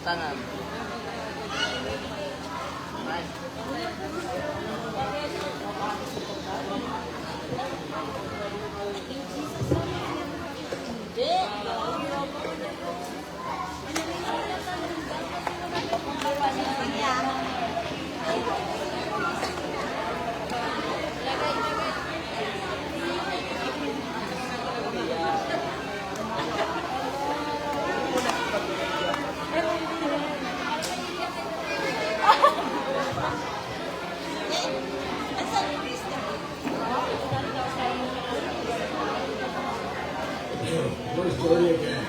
tangan. What is story again?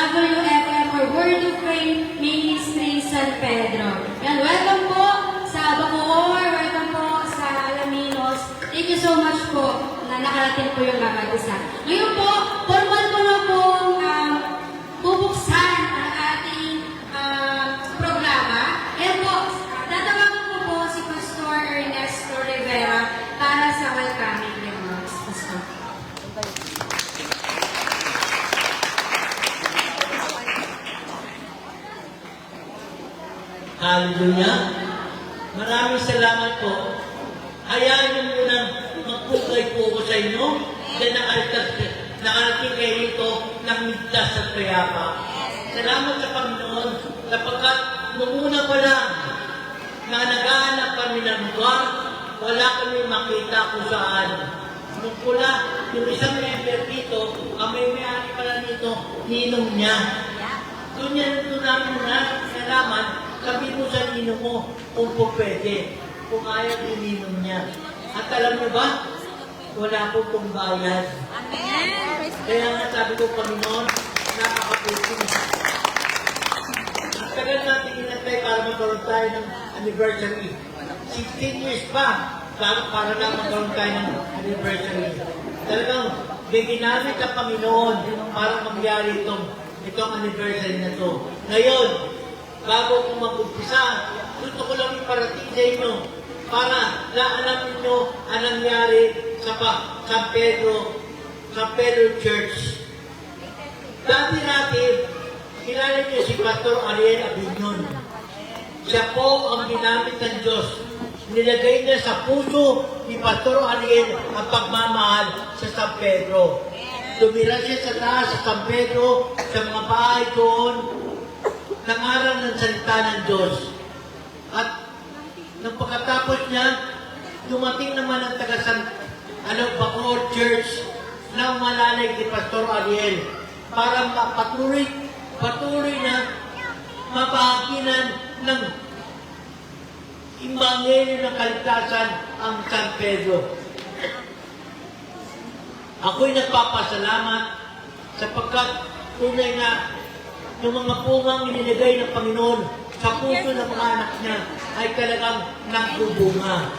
WFM or Word of Faith Ministry San Pedro. Yan, welcome po sa Bacoor, welcome po sa Alaminos. Thank you so much po na nakarating po yung bawat isa. Ngayon po, formal ko na pong bubuksan ang ating programa. Yan po, tatawagan ko po si Pastor Ernesto Rivera para sa welcoming remarks. Pastor. Hallelujah. Maraming salamat po. Hayaan niyo muna magpugay po ako sa inyo dahil nakarating kayo rito ng ligtas at payapa. Salamat sa Panginoon sapagkat nung una pa lang na naghahanap kami ng lugar, wala kami makita kung saan. Nung pula, yung isang member dito, ang may-ari pala nito, ninong niya. Doon namin nalaman, sabi mo sa ninong mo kung po pwede, kung ayaw ininom niya. At alam niyo ba, wala po pong bayad. Amen. Kaya nga sabi ko, Panginoon, nakakapusin. Ang tagal natin inantay para magkaroon tayo ng anniversary. 16 years pa para lang magkaroon tayo ng anniversary. Talagang ginamit ang Panginoon para mangyari itong anniversary na to. Ngayon, bago ko mag-umpisa, gusto ko lang iparating sa inyo para alam ninyo ang nangyari sa San Pedro Church. Dati natin, kilala niyo si Pastor Ariel Abignon. Siya po ang ginamit ng Diyos. Nilagay niya sa puso ni Pastor Ariel ang pagmamahal sa San Pedro. Tumira siya sa taas sa San Pedro, sa mga bahay doon, nangaral ng salita ng Diyos. At nang pagkatapos niya, dumating naman ang Bacoor Church na malalay ni Pastor Ariel para patuloy na mabahaginan ng Imbanghelyo ng kaligtasan ang San Pedro. Ako'y nagpapasalamat sapagkat tunay na yung mga pungang inilagay ng Panginoon sa puso ng mga anak niya ay talagang nagbubunga.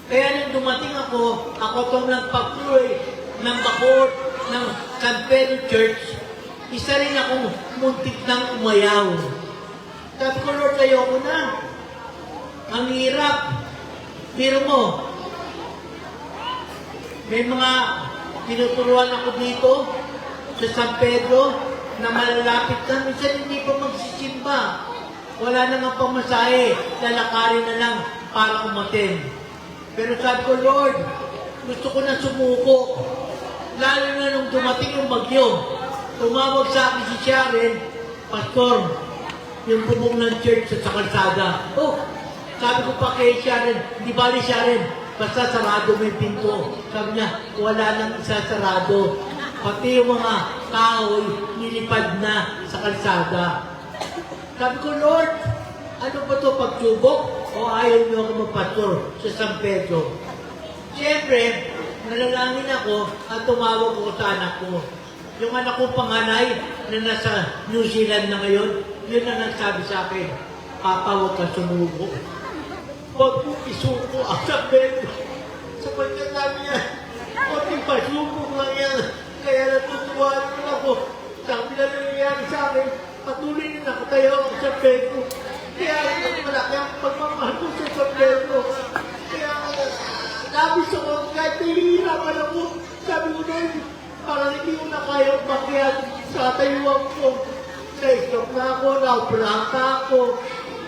Kaya nang dumating ako itong nagpatuloy ng Bacoor ng San Pedro Church, isa rin akong muntik ng umayaw. Sabi ko, Lord, ayoko na. Ang hirap. Pero mo, may mga tinuturuan ako dito sa San Pedro na malalapit na. Minsan hindi pa magsisimba. Wala na nga pamasahe. Lalakarin na lang para umaten. Pero sabi ko, Lord, gusto ko na sumuko. Lalo na nung dumating yung bagyo. Tumawag sa akin si Sharon, Pastor, yung bubong ng church sa kalsada. Oh, sabi ko pa kay Sharon, di ba ni Sharon, basta sarado may pinto. Sabi niya, wala nang isa sarado. Pati yung mga kahoy, nilipad na sa kalsada. Sabi ko, Lord, ano ba ito pagsubok? O ayaw niyo ako magpastor sa San Pedro? Siyempre, nalalangin ako at tumawag ko sa anak ko. Yung anak kong panganay na nasa New Zealand na ngayon, yun ang nagsabi sa akin, Papa, huwag ka sumuko. Huwag mo isuko ang San Pedro. Sapagkat sabi niya, huwag yung pasuko nga yan. Kaya natutuwa naman ako. Sabi na nangyayari sa akin, patuloy na nakatayo ang San Pedro. Kaya malaki ang pagmamahal ko sa San Pedro. Kaya sabi sa mga kahit nahihirapan ako, sabi ko na parang hindi ko na kaya umakyat sa tayuan ko. Na-stop na ako, na-prangka ako.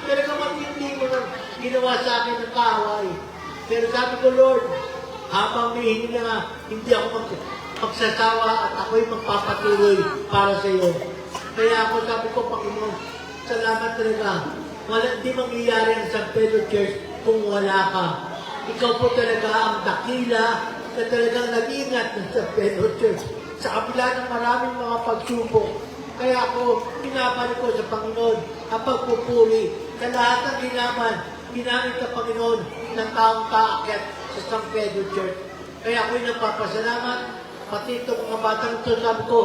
Talaga matindi mo na ginawa sa akin ng kaway. Pero sabi ko, Lord, habang may hininga nga, hindi ako magsasawa at ako'y magpapatuloy para sa iyo. Kaya ako sabi ko, Panginoon, salamat talaga. Hindi mangyayari ang San Pedro Church kung wala ka. Ikaw po talaga ang dakila na talagang nag-ingat ng San Pedro Church sa kabila ng maraming mga pagsubok. Kaya ako, pinabalik ko sa Panginoon ang pagpupuri sa lahat ng ginaman, ginamit ng Panginoon ng taong kaakyat sa San Pedro Church. Kaya ako'y nagpapasalamat, pati itong mga batang ito, sabi ko,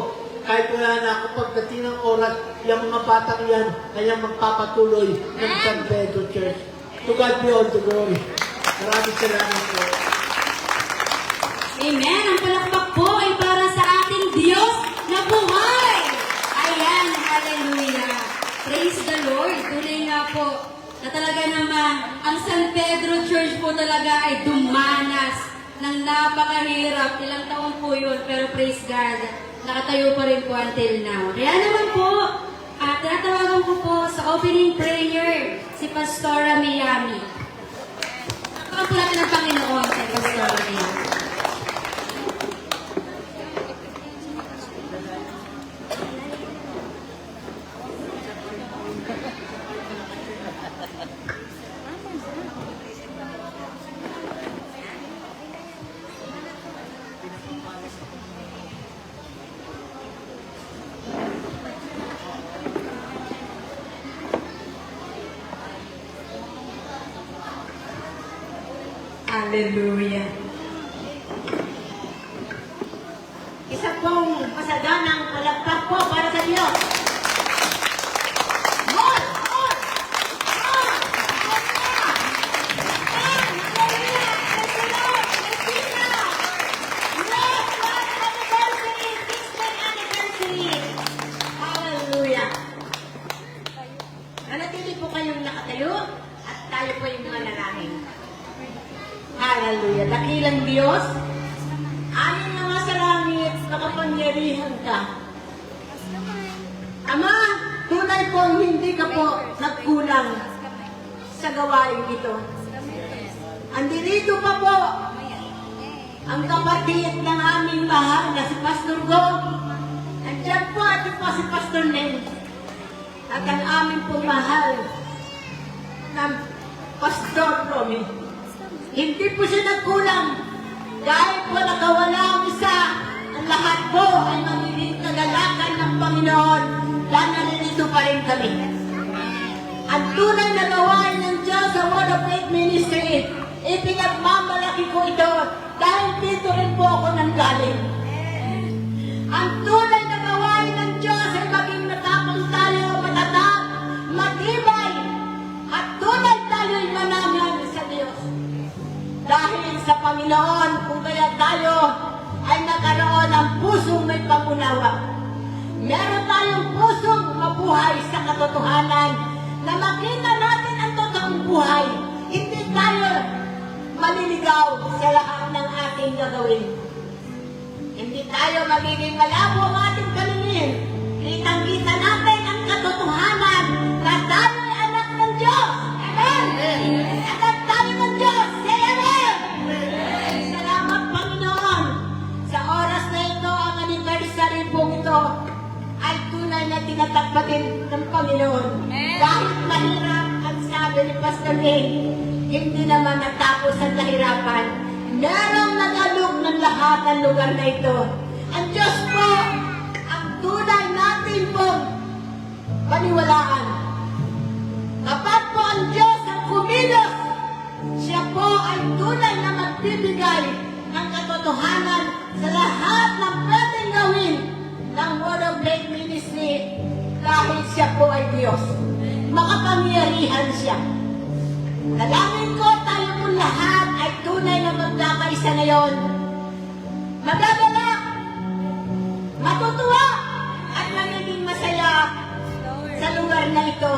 kahit wala na ako pagdating ng oras, yung mga batang yan, kaya magpapatuloy ng San Pedro Church. To God be all the glory. Maraming salamat po. Amen. Ang palakpak po ay para sa ating Diyos na buhay. Ayan, hallelujah. Praise the Lord. Tunay nga po na talaga naman ang San Pedro Church po talaga ay dumanas ng napakahirap. Ilang taon po yun, pero praise God, nakatayo pa rin po until now. Kaya naman po, tinatawagan ko po sa opening prayer si Pastora Miami. Ako po natin ang Panginoon kay Pastora Miami. Hallelujah. Isa pong pasaganang palagpak po para sa Diyos. More! More! More! Hallelujah! Praise the Lord! Praise God! Yes! What anniversary! 60th anniversary! Hallelujah! Manatili po kayong nakatayo at tayo po yung mga lalaki. Hallelujah! Dakilang Diyos, ayon na nga sa langit, nakapangyarihan ka. Ama, tunay po hindi ka po nagkulang sa gawain ito. Andito pa po ang kapatid ng aming mahal na si Pastor Go. Andiyan po ito po si Pastor Nen. At ang aming pong mahal na Pastor Romy. Hindi po siya nagkulang. Dahil po nakawala ang isa, ang lahat po ay magiging kagalakan ng Panginoon dahil nalilito pa rin kami. Ang tunay na gawain ng Diyos sa Word of Faith Ministry, ipinagmamalaki ko ito dahil dito rin po ako nanggaling. Ang tunay na gawain ng Diyos ay maging matapang tayo, matatag, matibay, at tunay tayo'y manangan sa Diyos. Dahil sa Panginoon, kung kaya tayo ay nagkaroon ng pusong may pangunawa. Meron tayong pusong mabuhay sa katotohanan na makita natin ang totoong buhay. Hindi tayo maliligaw sa lahat ng ating gagawin. Hindi tayo magiging malabo ang ating paningin. Kitang-kita natin ang katotohanan na tayo ay anak ng Diyos. Amen! Anak tayo ng Diyos. Say amen! Salamat, Panginoon. Sa oras na ito, ang anniversary pong ito ay tunay na tinatagpatin ng Panginoon. Kahit mahirap ang sabi ni Pastor Lee, hindi naman natapos ang kahirapan. Merong nag-alok ng lahat ng lugar na ito. Ang Diyos po, ang tunay natin pong paniwalaan. Kapag po ang Diyos ang kumilos, siya po ay tunay na magbibigay ng katotohanan sa lahat ng pwedeng gawin ng Word of Faith Ministry dahil siya po ay Diyos. Makapangyarihan siya. Dalangin ko tayo po lahat ay tunay na magkakaisa ngayon. Magagalak, matutuwa, at magiging masaya sa lugar na ito.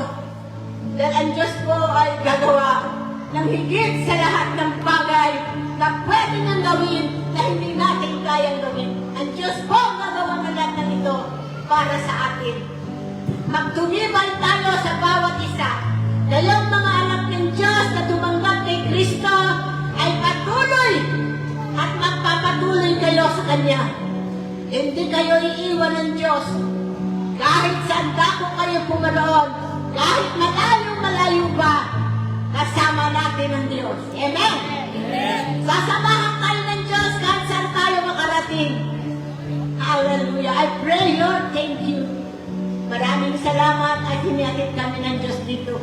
Dahil ang Diyos po ay gagawa ng higit sa lahat ng bagay na pwede nang gawin na hindi natin kayang gawin. Ang Diyos po ang gagawa ng lahat ng ito para sa atin. Magtumibay tayo sa bawat isa. Kayong mga anak ng Diyos na tumanggap kay Kristo ay patuloy at magpapatuloy kayo sa Kanya. Hindi kayo iiwan ng Diyos. Kahit saan dako kayo pumaroon, kahit malayo pa, kasama natin ang Diyos. Amen? Sasamahan tayo ng Diyos kahit saan tayo makarating. Hallelujah. I pray, Lord, thank you. Maraming salamat at hinatid kami ng Diyos dito.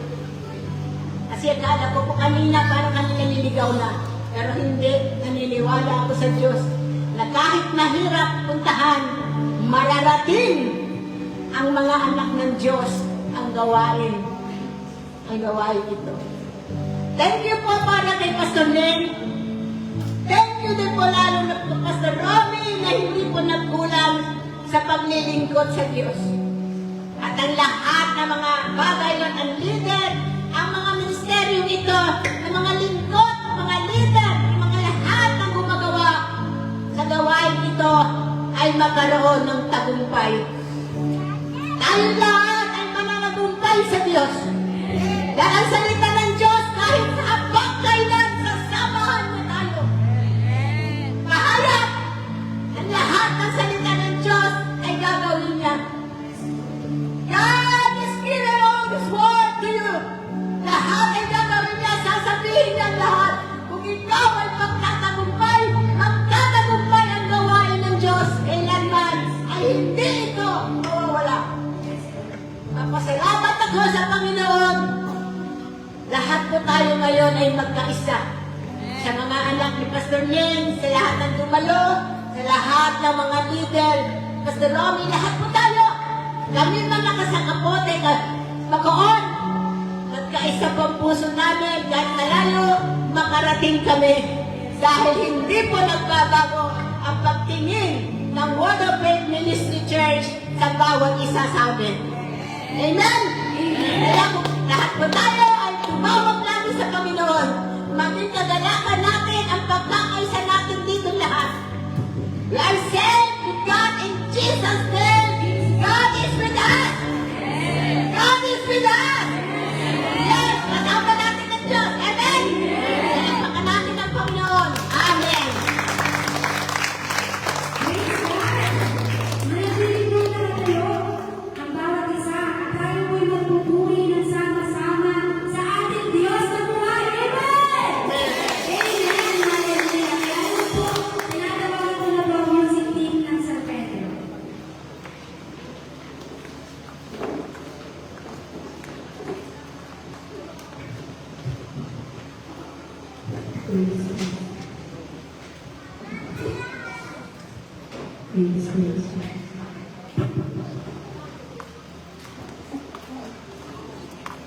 Kasi akala ko po kanina parang kami naniligaw na. Pero hindi, naniniwala ako sa Diyos na kahit mahirap puntahan, mararating ang mga anak ng Diyos ang gawain ito. Thank you po para kay Pastor Len. Thank you din po lalo na po Pastor Romy na hindi po nagkulang sa paglilingkod sa Diyos. At ang lahat ng mga bagay nun, ang leader, ang mga ministeryong ito, ang mga lingkod, mga leader, ang mga lahat ng gumagawa sa gawain ito ay magkaroon ng tagumpay. Tayo lahat ay mananagumpay sa Diyos. Dahil ang salita ng Diyos kahit sa abang kailan, sasamahan niya tayo. Kahayat, ang lahat ng salita ng Diyos ay gagawin niya. God is giving all this word to you. Lahat ay gagawin niya, sasabihin niya lahat. Kung ikaw ay magtatagumpay ang gawain ng Diyos, kailanman ay hindi ito mawawala. Mapasalamat ako sa Panginoon. Lahat po tayo ngayon ay magkaisa. Sa mga anak ni Pastor Nen, sa lahat ng dumalo, sa lahat ng mga leader, Pastor Romy, lahat po tayo. Kami mga kasakapote, magkaon. At kaisa po ang puso namin, kahit malayo, makarating kami. Dahil hindi po nagbabago ang pagtingin ng Word of Faith Ministry Church sa bawat isa sa amin. Amen? Kaya kung lahat po tayo ay tumawag natin sa Panginoon, maging kagalakan natin ang pagkakaisa natin dito lahat. We are saved with God in Jesus' name. God is with us. God is with us. Yes, kasama natin ang Diyos. Amen? Kailangan natin ang Panginoon. Amen. Manatili po na tayo ang bawat isa at tayo po'y magpupuri ng sama-sama sa ating Diyos na buhay. Amen! Amen! Hallelujah! Kaya ano po, tinatawagan ko na po ang music team ng San Pedro.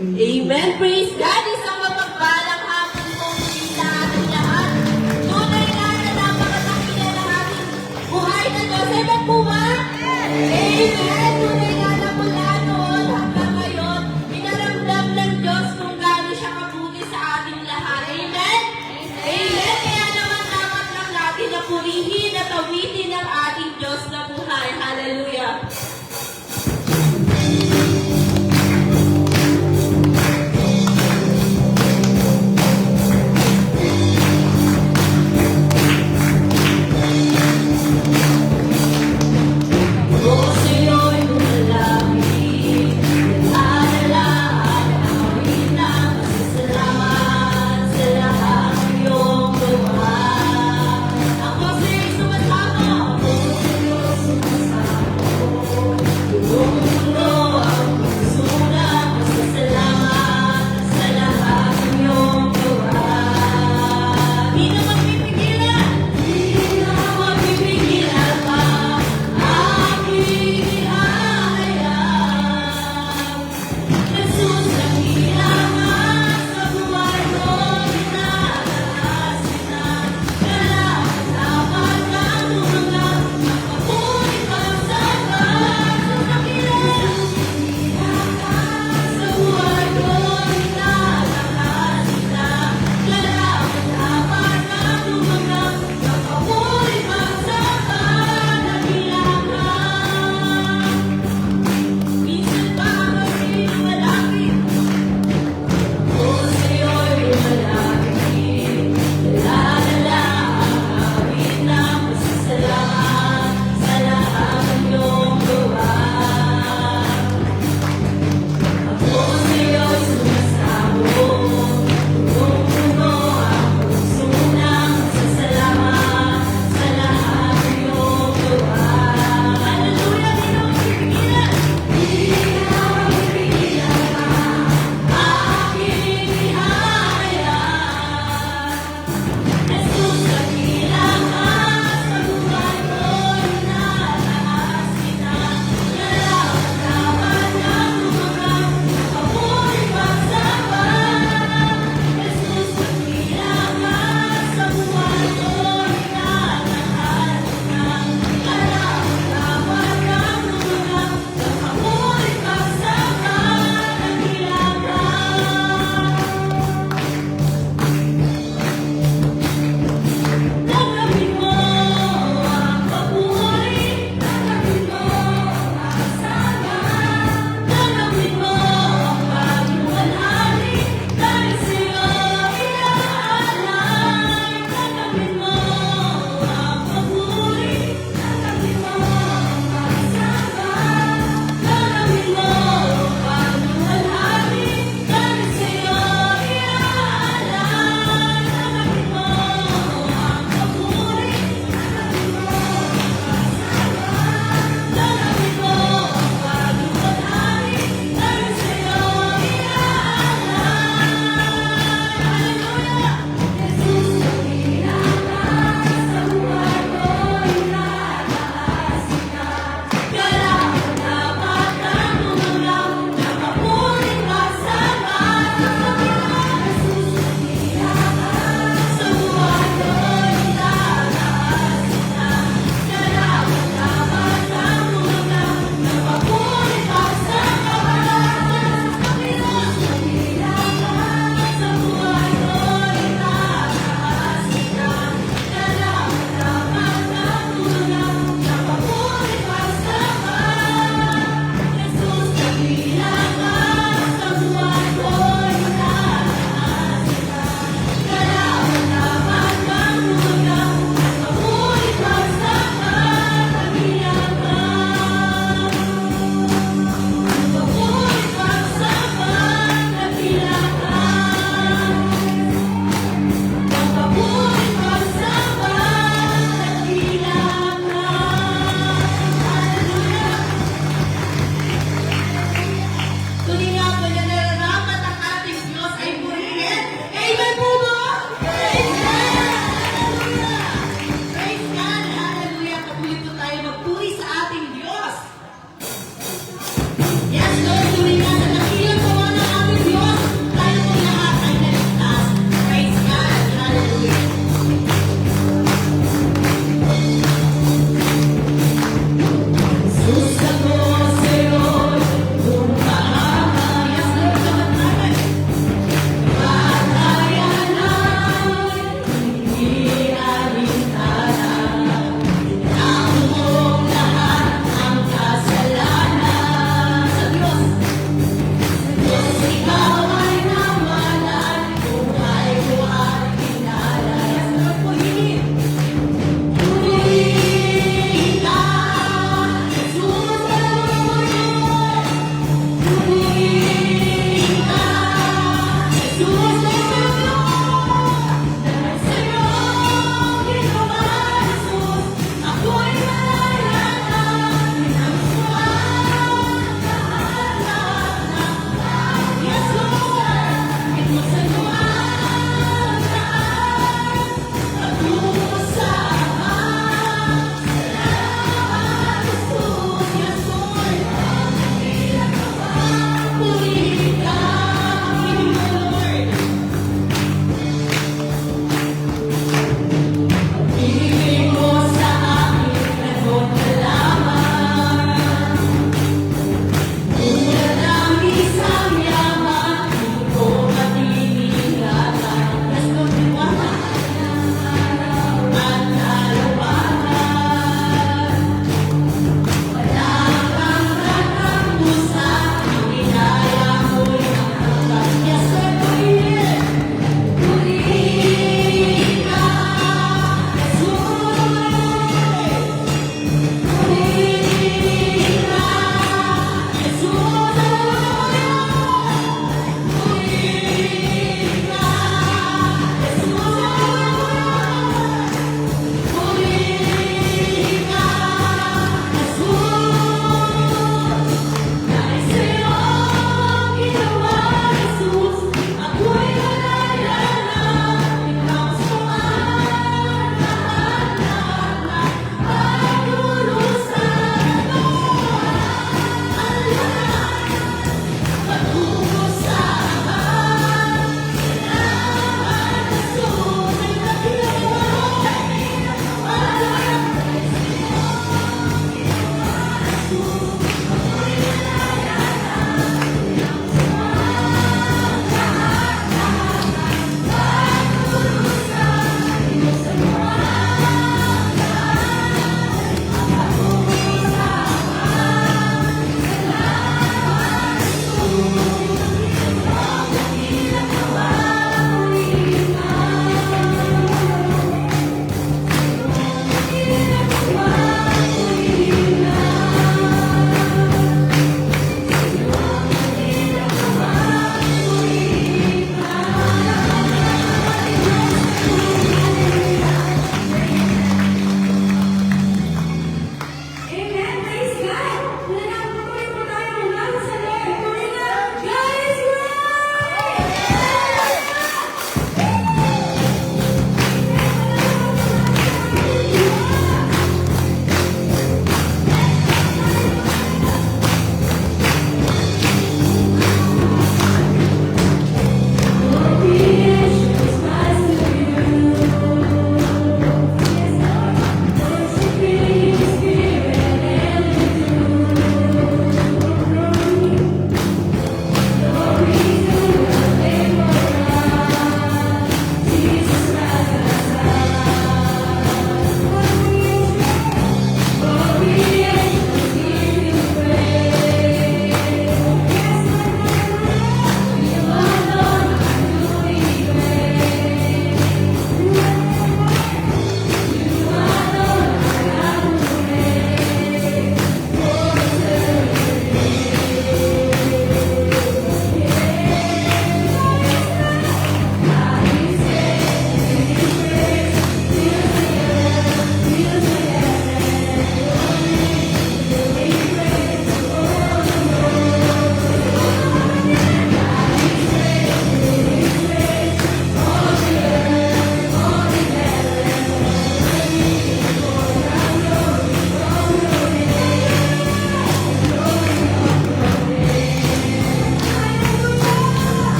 Amen. Praise God. Isang mapagpalang hapon po sa ating lahat. Tunay na napakasakit na ating buhay na Diyos. Amen po ba? Amen. Tunay na mula noon hanggang ngayon, inaramdam ng Diyos kung gaano siya kabuti sa ating lahat. Amen? Amen. Kaya naman dapat lang natin na purihin at awitin ang ating Diyos na buhay. Hallelujah.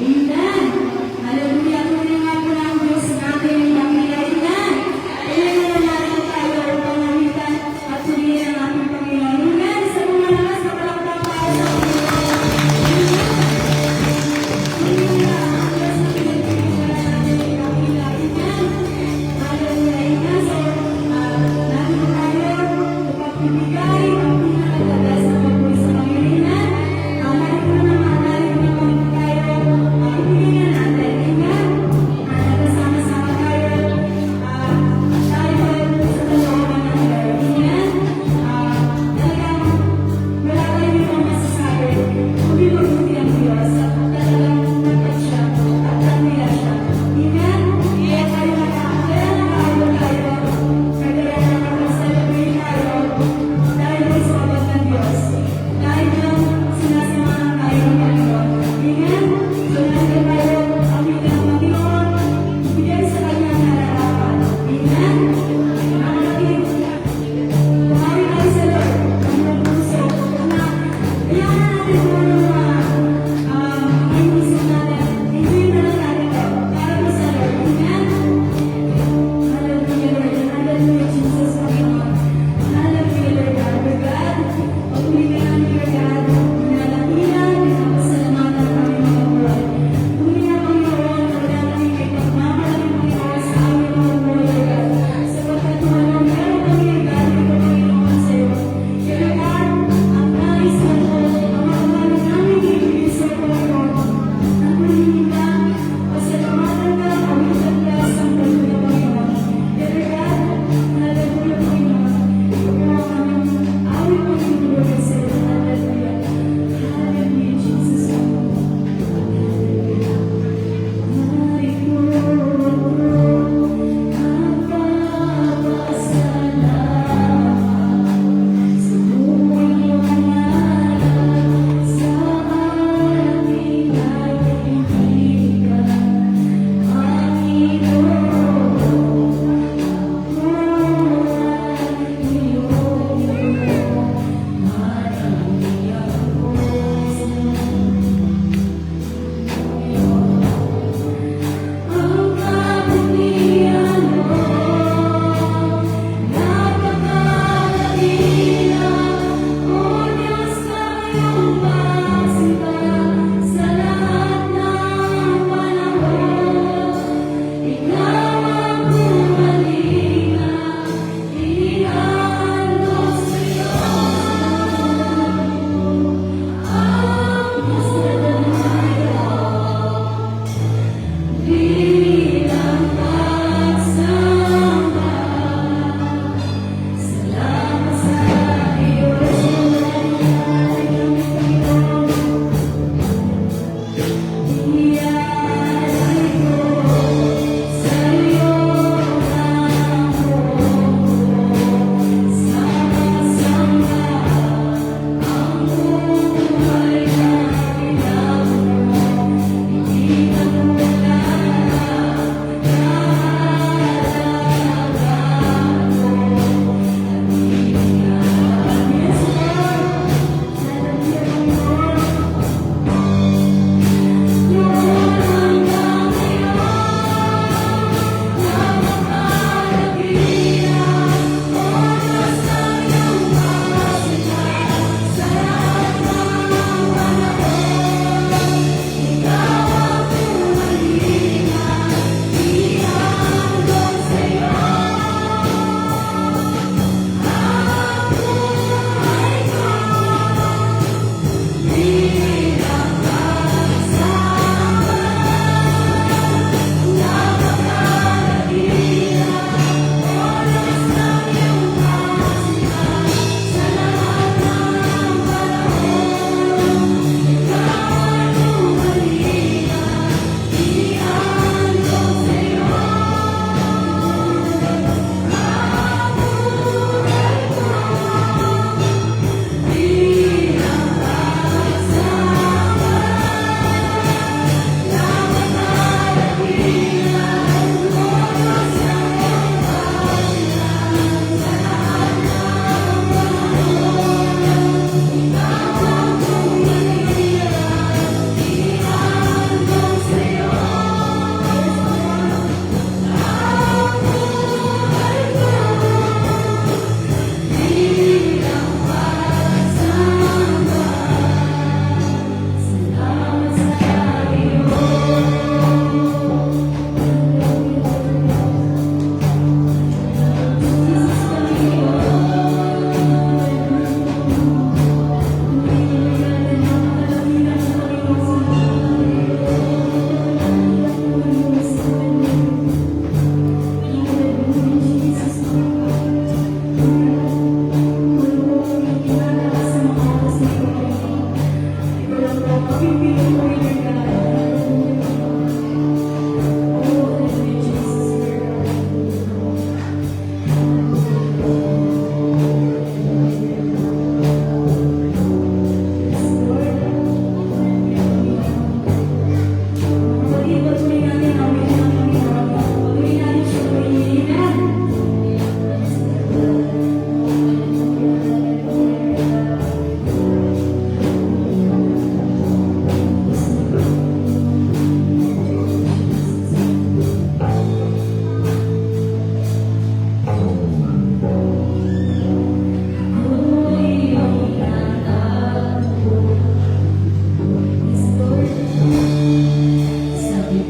Amen. Hallelujah. Tuloy nga po ng Diyos natin ang dakila. Amen. Kailangan na natin tayo ang pangamitan at suriin ang ating Panginoon. Amen. Sa mga lakas na palakpak tayo sa Hallelujah.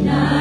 Sa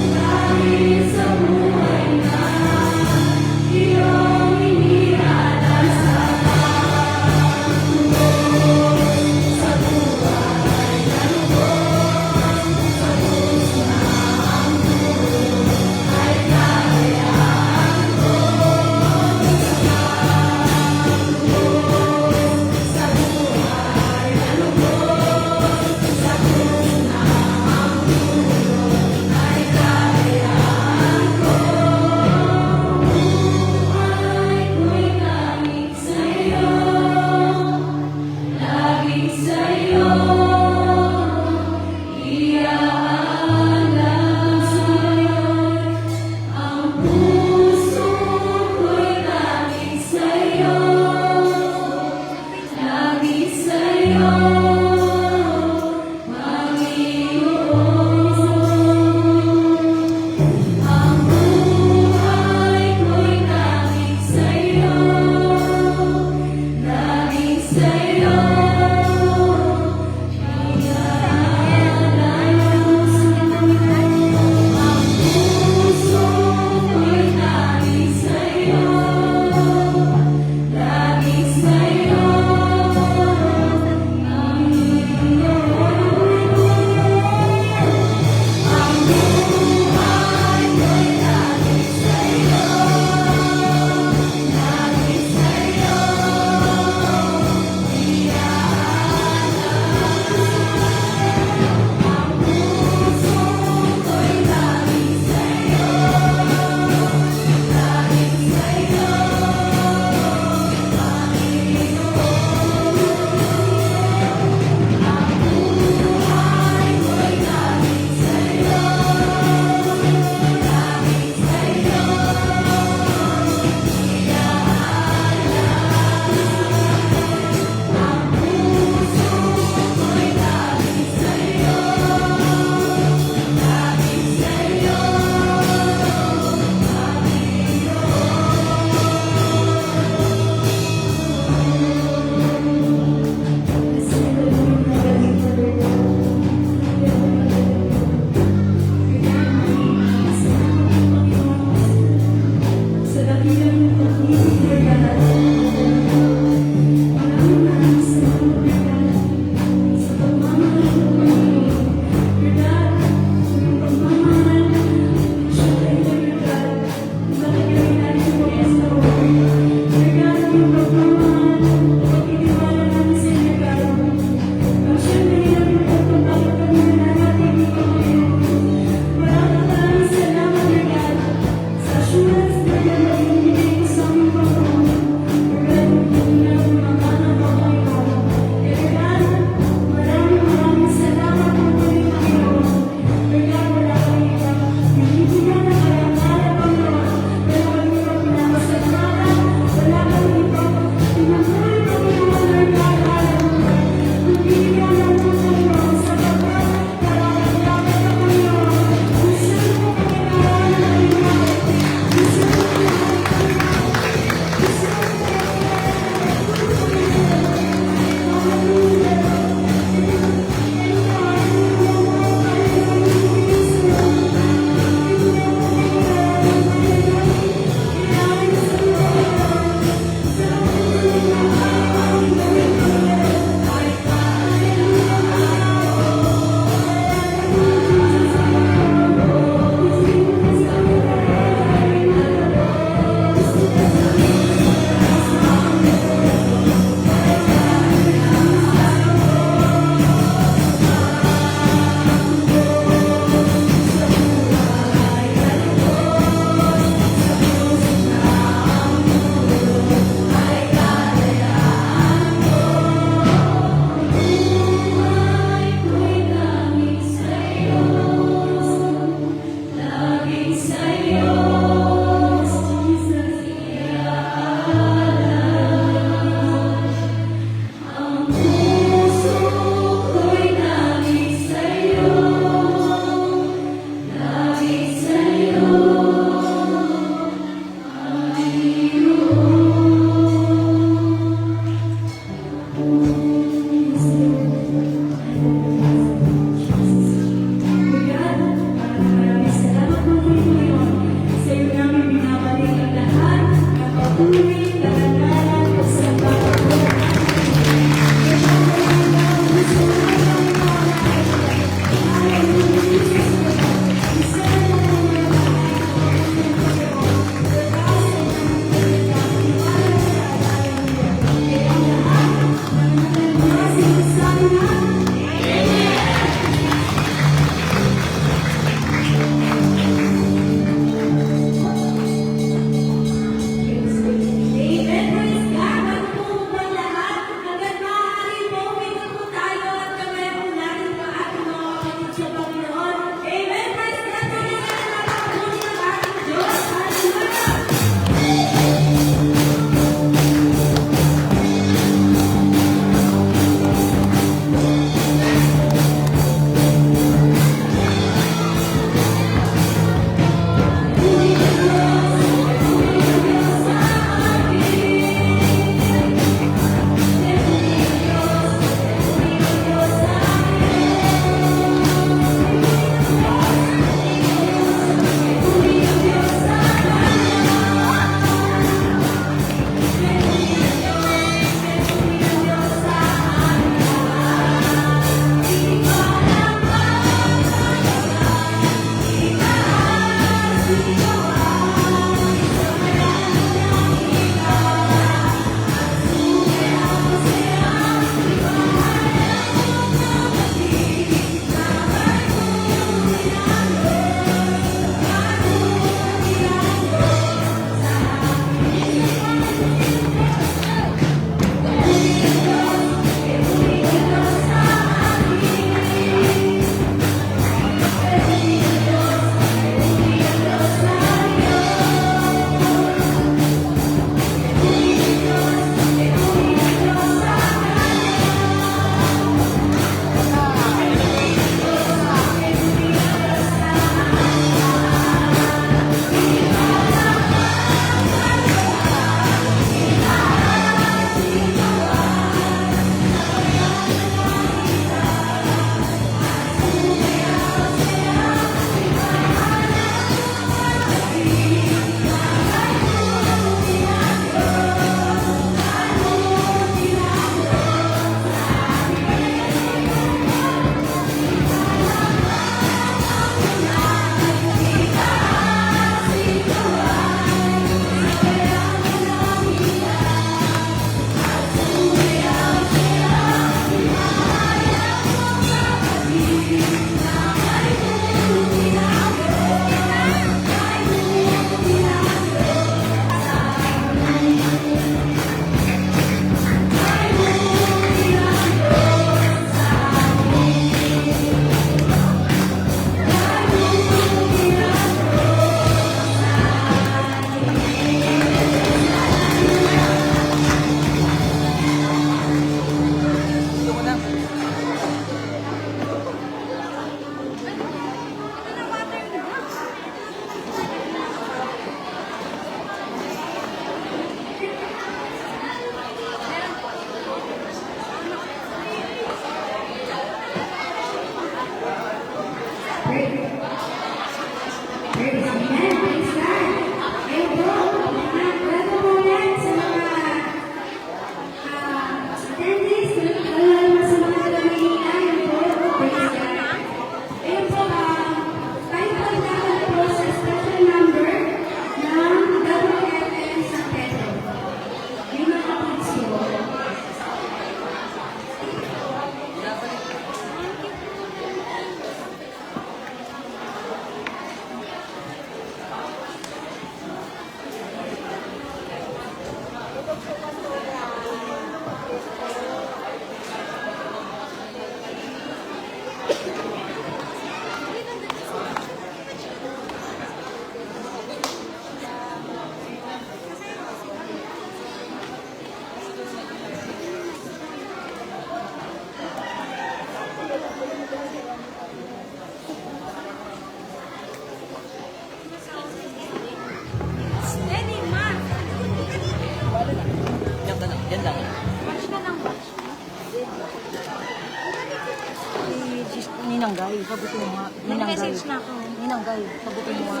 sagutin mo nga. Nag-message na ako. Ninanggay, sagutin mo nga.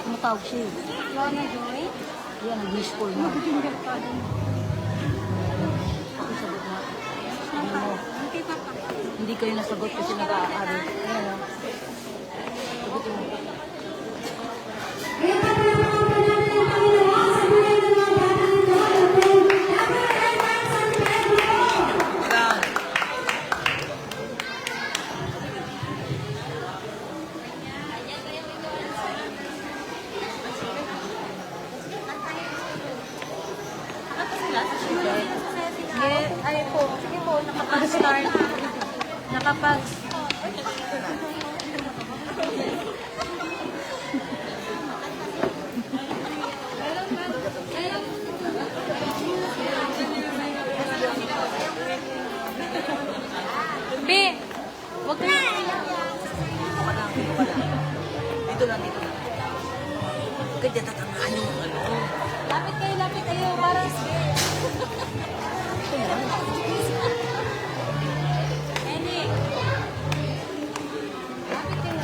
Tumatawag siya eh. Lona Joy? Yan, nag-miss call na. Nag-finger pa din. Sagot na. Ano mo, Hindi pa pa. hindi kayo nasagot kasi nag-aari. Ayan o. Sagutin mo. Kaya patalaman ka namin ang Panginoon sa buhay ng mga bata nito. Napakalaman San Pedro! Sige, ay po. Sige po, nakapag-start. Nakapag... Be, wag ka na. Dito lang, dito lang. Kaya tatangaan yung ano. Lapit kayo, parang... Henny. Lapit kayo.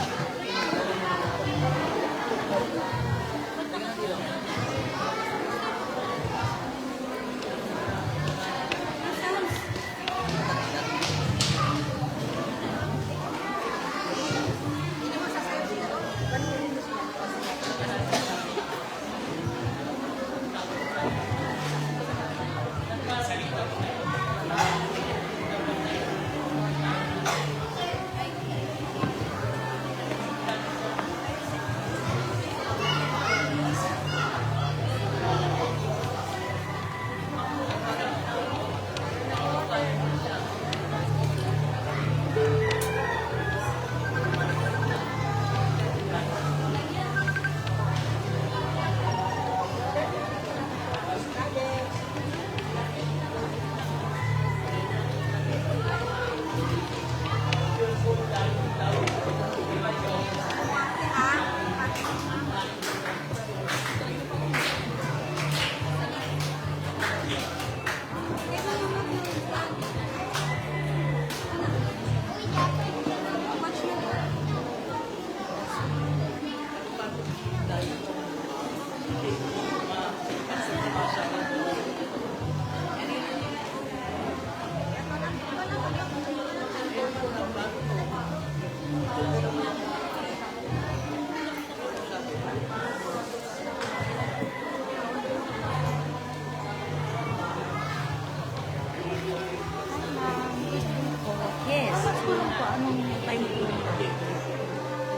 Yes. Anong time po?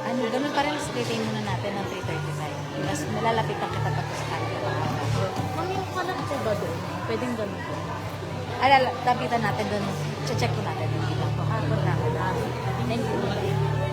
Ano, ganun pa rin, splitin muna natin ng 3:35. Mas malalapitan kita tapos tayo. Ma'am, yung kanan po ba doon? Pwedeng ganun po. Lapitan natin doon. Check ko natin. Hindi lang po. Hapon natin. Thank you.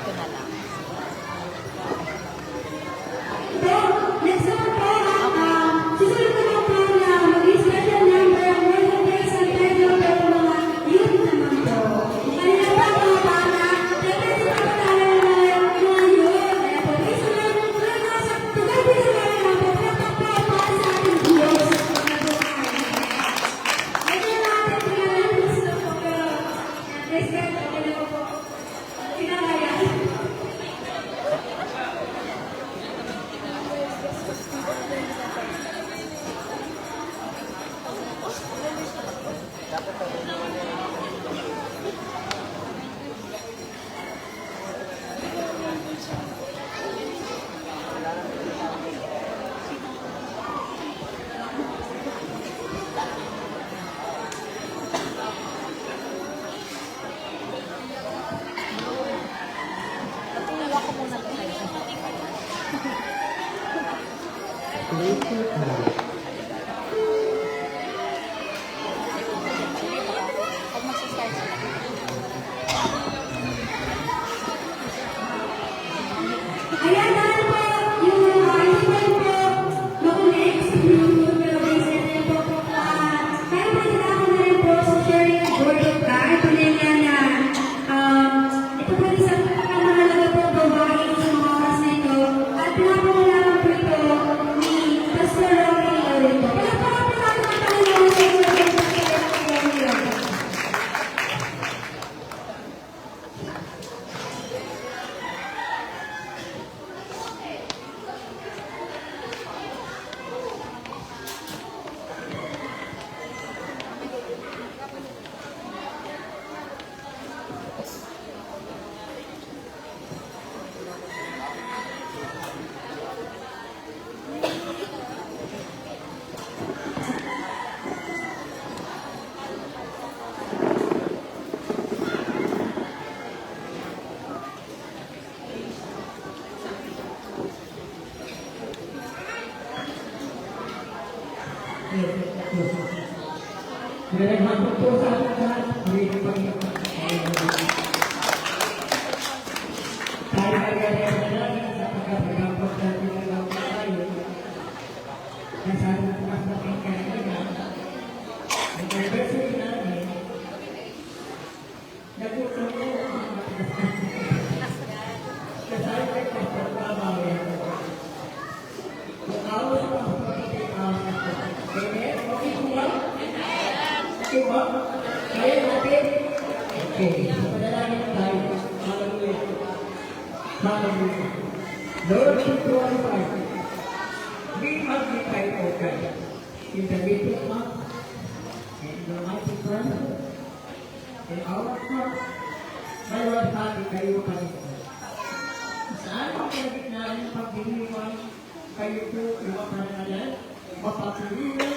Ito na lang. So, next naman po, susunod naman po na mag-special number ang Royal Day San Pedro pero mga youth naman po. Kanina pa po para represent po tayo ng mga youth. Kaya po, isa lang mula na sa tugal po sa mga napapatak po para sa ating Diyos. Medyo natin pinagalan gusto po pero respect po na po. Pinagalan. Natuloy ako muna tayo sa pag magsistart sila. Ayan, dahil po, yung iPhone po, makunik sa Bluetooth, pero basic na po po kaya pwede ako na rin po sa sharing ng Georgia card. Pinagyan na, ito po isa po pinakamahalaga po babae sa mga oras na ito. At pinapangalaman po ito ni Pastor Rocky Lauren po. Pinapangalaman po natin ang Panginoon sa iyo ng Pastor Rocky Lauren. Nagmamahal po sa ating lahat. Panginoon Panginoon. Tayo ay gano'n sa pagkapagapos natin ng mga tayo. Na sa ating bukas na pangkailangan. Ang anniversary namin, nagtutulong ang mga kasali ay pagpapabawi ako. Kung ako sa mga pagkakitaon ako. Amen? Okay po ba? Okay ba? Kaya natin? Okay. So, panalangin tayo. Hallelujah. Hallelujah. Lord, we glorify you. We magnify you, O God. In the middle month, in the mighty presence, in our heart, may walhati kayo Panginoon. Saan ang kalagitnaan ng pagdiriwan, kayo po iwapangalan, mapapiliwan,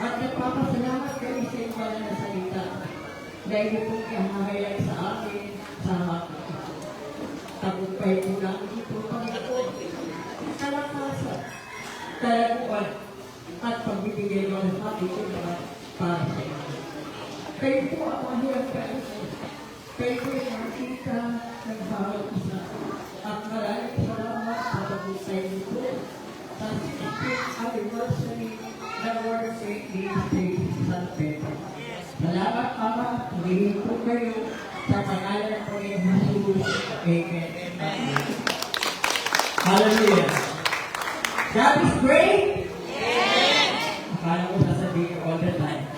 at nagpapasalamat kayo sa inyong banal na salita na inyo pong ihahayag sa amin sa hapon. Tagumpay po namin ito, Panginoon, kalakasan, kalaguan, at pagbibigay ng hati ko naman para sa inyo. Kayo po ang mahirap kayo. Kayo po yung makikita ng bawat isa. At maraming salamat sa tagumpay nito sa 16th anniversary ng World Faith Ministry San Pedro. Salamat, Ama. Pagiging po kayo sa pangalan po ni Jesus. Amen. Amen. Hallelujah. God is great. Yes. Akala ko sasabihin all the time.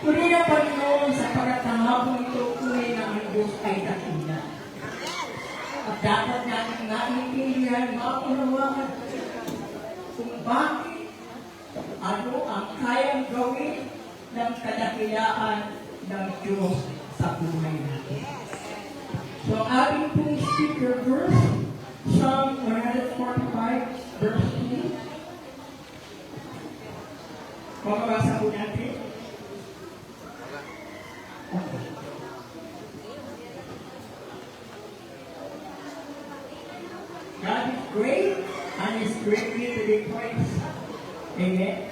Tuloy na Panginoon sa pagkatahapon ito, tunay na ang Diyos ay dakila. At dapat natin naiintindihan, maunawaan kung bakit, ano ang kayang gawin ng kadakilaan ng Diyos sa buhay natin. So, ang ating pong speaker verse, Psalm 145, verse 2. Pamabasa po natin. Okay. God is great and is greatly to be praised. Amen.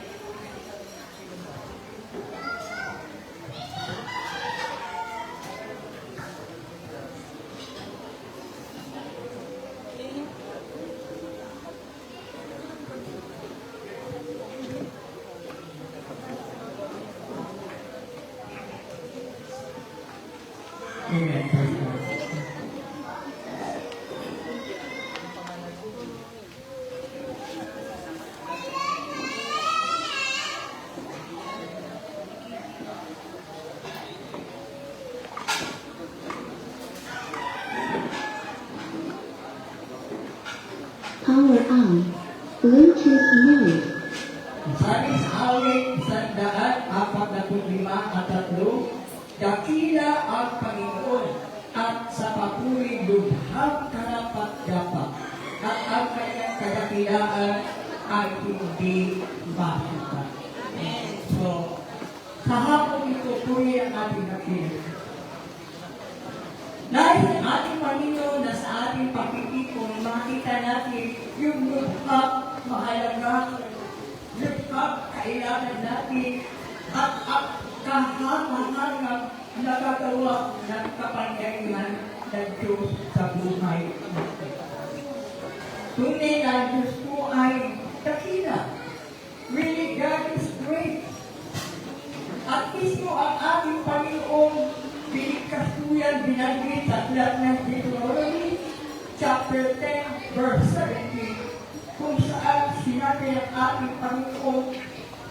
Power on. Bluetooth mode. Sabi sa awit 145:3, dakila ang Panginoon at sa papuri lubhang karapat-dapat at ang kanyang kadakilaan ay hindi makita. So, kahapon ito tuloy ang ating nakita. Dahil ang ating Panginoon na sa ating pakikipon, makita natin yung lubhang mahalaga, lubhang kailangan natin at kahangahangang nagagawa ng kapangyarihan ng Diyos sa buhay natin. Tunay na Diyos po ay dakila. Really, God is great. At mismo ang ating Panginoon, binigkasuyan, binanggit sa aklat ng Deuteronomy, chapter 10, verse 17, kung saan sinabi ng ating Panginoon,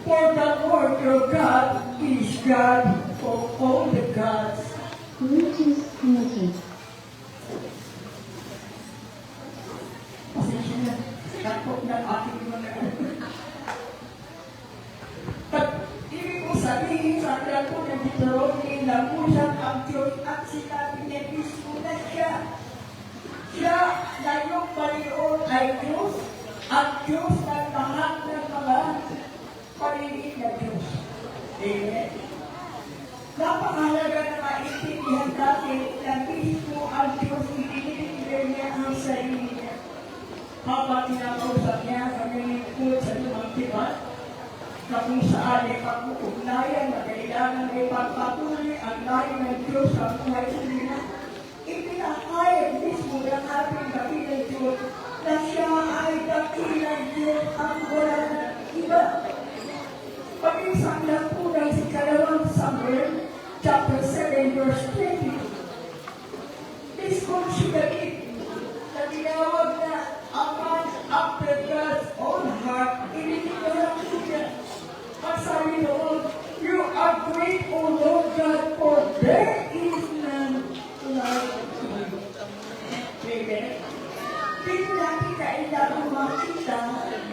for the Lord your God is God for all the gods. Bluetooth muted. Pasensya na, kapot ng ating mga But, ibig kong sabihin sa aklat po ng Deuteronomy, namusan ang Diyos at sinabi niya mismo na siya. Siya na yung Panginoon ay Diyos at Diyos ng lahat ng mga paliliit na Diyos. Amen. Napakahalaga na maintindihan natin na mismo ang Diyos itinitibay niya ang sarili niya. Habang tinakausap niya kami lingkod sa lumang tibat, na kung saan ay pag-ugnayan na kailangan ay pagpatuloy ang layo ng Diyos sa buhay sa nila. Ipinahayag mismo ng ating dakilang Diyos na siya ay dakilang Diyos ang walang iba. Pag-isang lang po ng ikalawang Samuel, chapter 7, verse 20. This considerate na tinawag na a man after God's own heart, initinawag niya. Ang sabi noon, you are great, O Lord God, for there is none like you. Amen. Dito natin kailangan makita,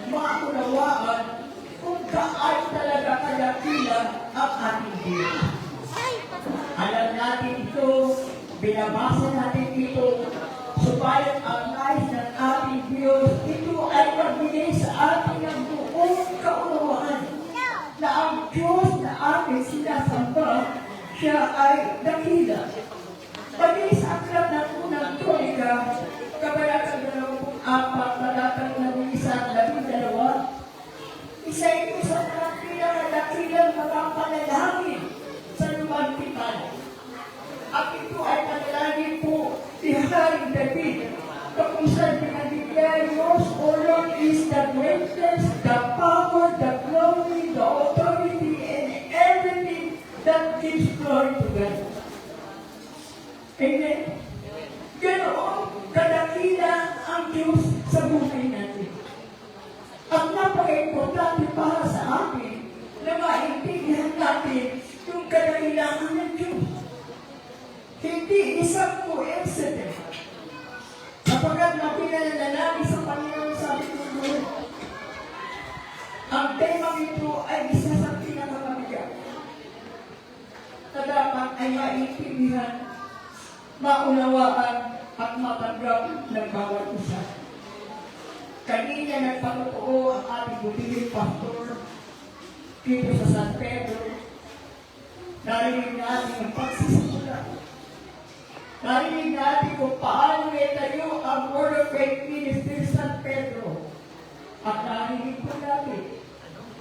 maunawaan, kung kaan talaga kadakila ang ating Diyos. Alam natin ito, binabasa natin ito, subalit ang nais ng ating Diyos, ito ay magbigay sa ating ng buong kaunawaan na ang Diyos na ating sinasamba, siya ay dakila. Pagin sa aklat ng unang Kronika, kabanatang 24, talatang 1-12, isa ito sa mga pinakadakilang mga panalangin sa lumang tipan. At ito ay panalangin po ni Haring David, kung saan pinagigyan, Yours, O Lord, is the greatness, the power, the glory, the authority, and everything that gives glory to God. Amen. Ganoon, kadakila ang Diyos sa buhay natin. Ang napaka-importante para sa atin na maintindihan natin yung kadakilaan ng Diyos. Hindi isang coincidence. Sapagkat napinalala namin sa Panginoon sa Panginoon, ang temang ito ay isa sa pinakamabigat na dapat ay maintindihan, maunawaan at matanggap ng bawat isa. Kanina nagpatotoo ang ating butiling pastor dito sa San Pedro. Narinig natin ang pagsisimula. Narinig natin kung paano itayo ang Word of Faith Ministry San Pedro. At narinig po natin,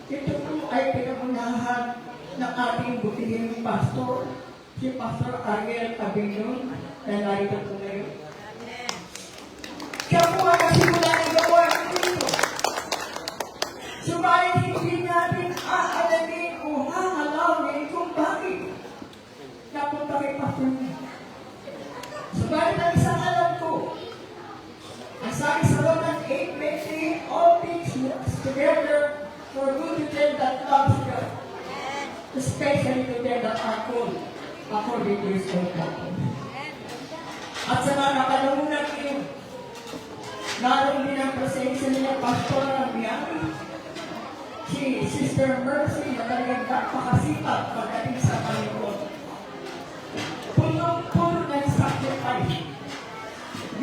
ito po ay pinangunahan ng ating butiling pastor, si Pastor Ariel Abinyon, na narito po ngayon. Siya po ang nasimula ng gawa dito. Subalit hindi natin aalamin o hahalawin kung bakit napunta kay Pastor niya. Sabi sa Romans 8:20, all things work together for good to them that loves God, especially to them that are called according to His own purpose. At sa mga kapanahunan iyon, naroon din ang presensya niya, Pastor Miami, si Sister Mercy, na talagang napakasipag pagdating sa Panginoon. Punong-puno ng sacrifice.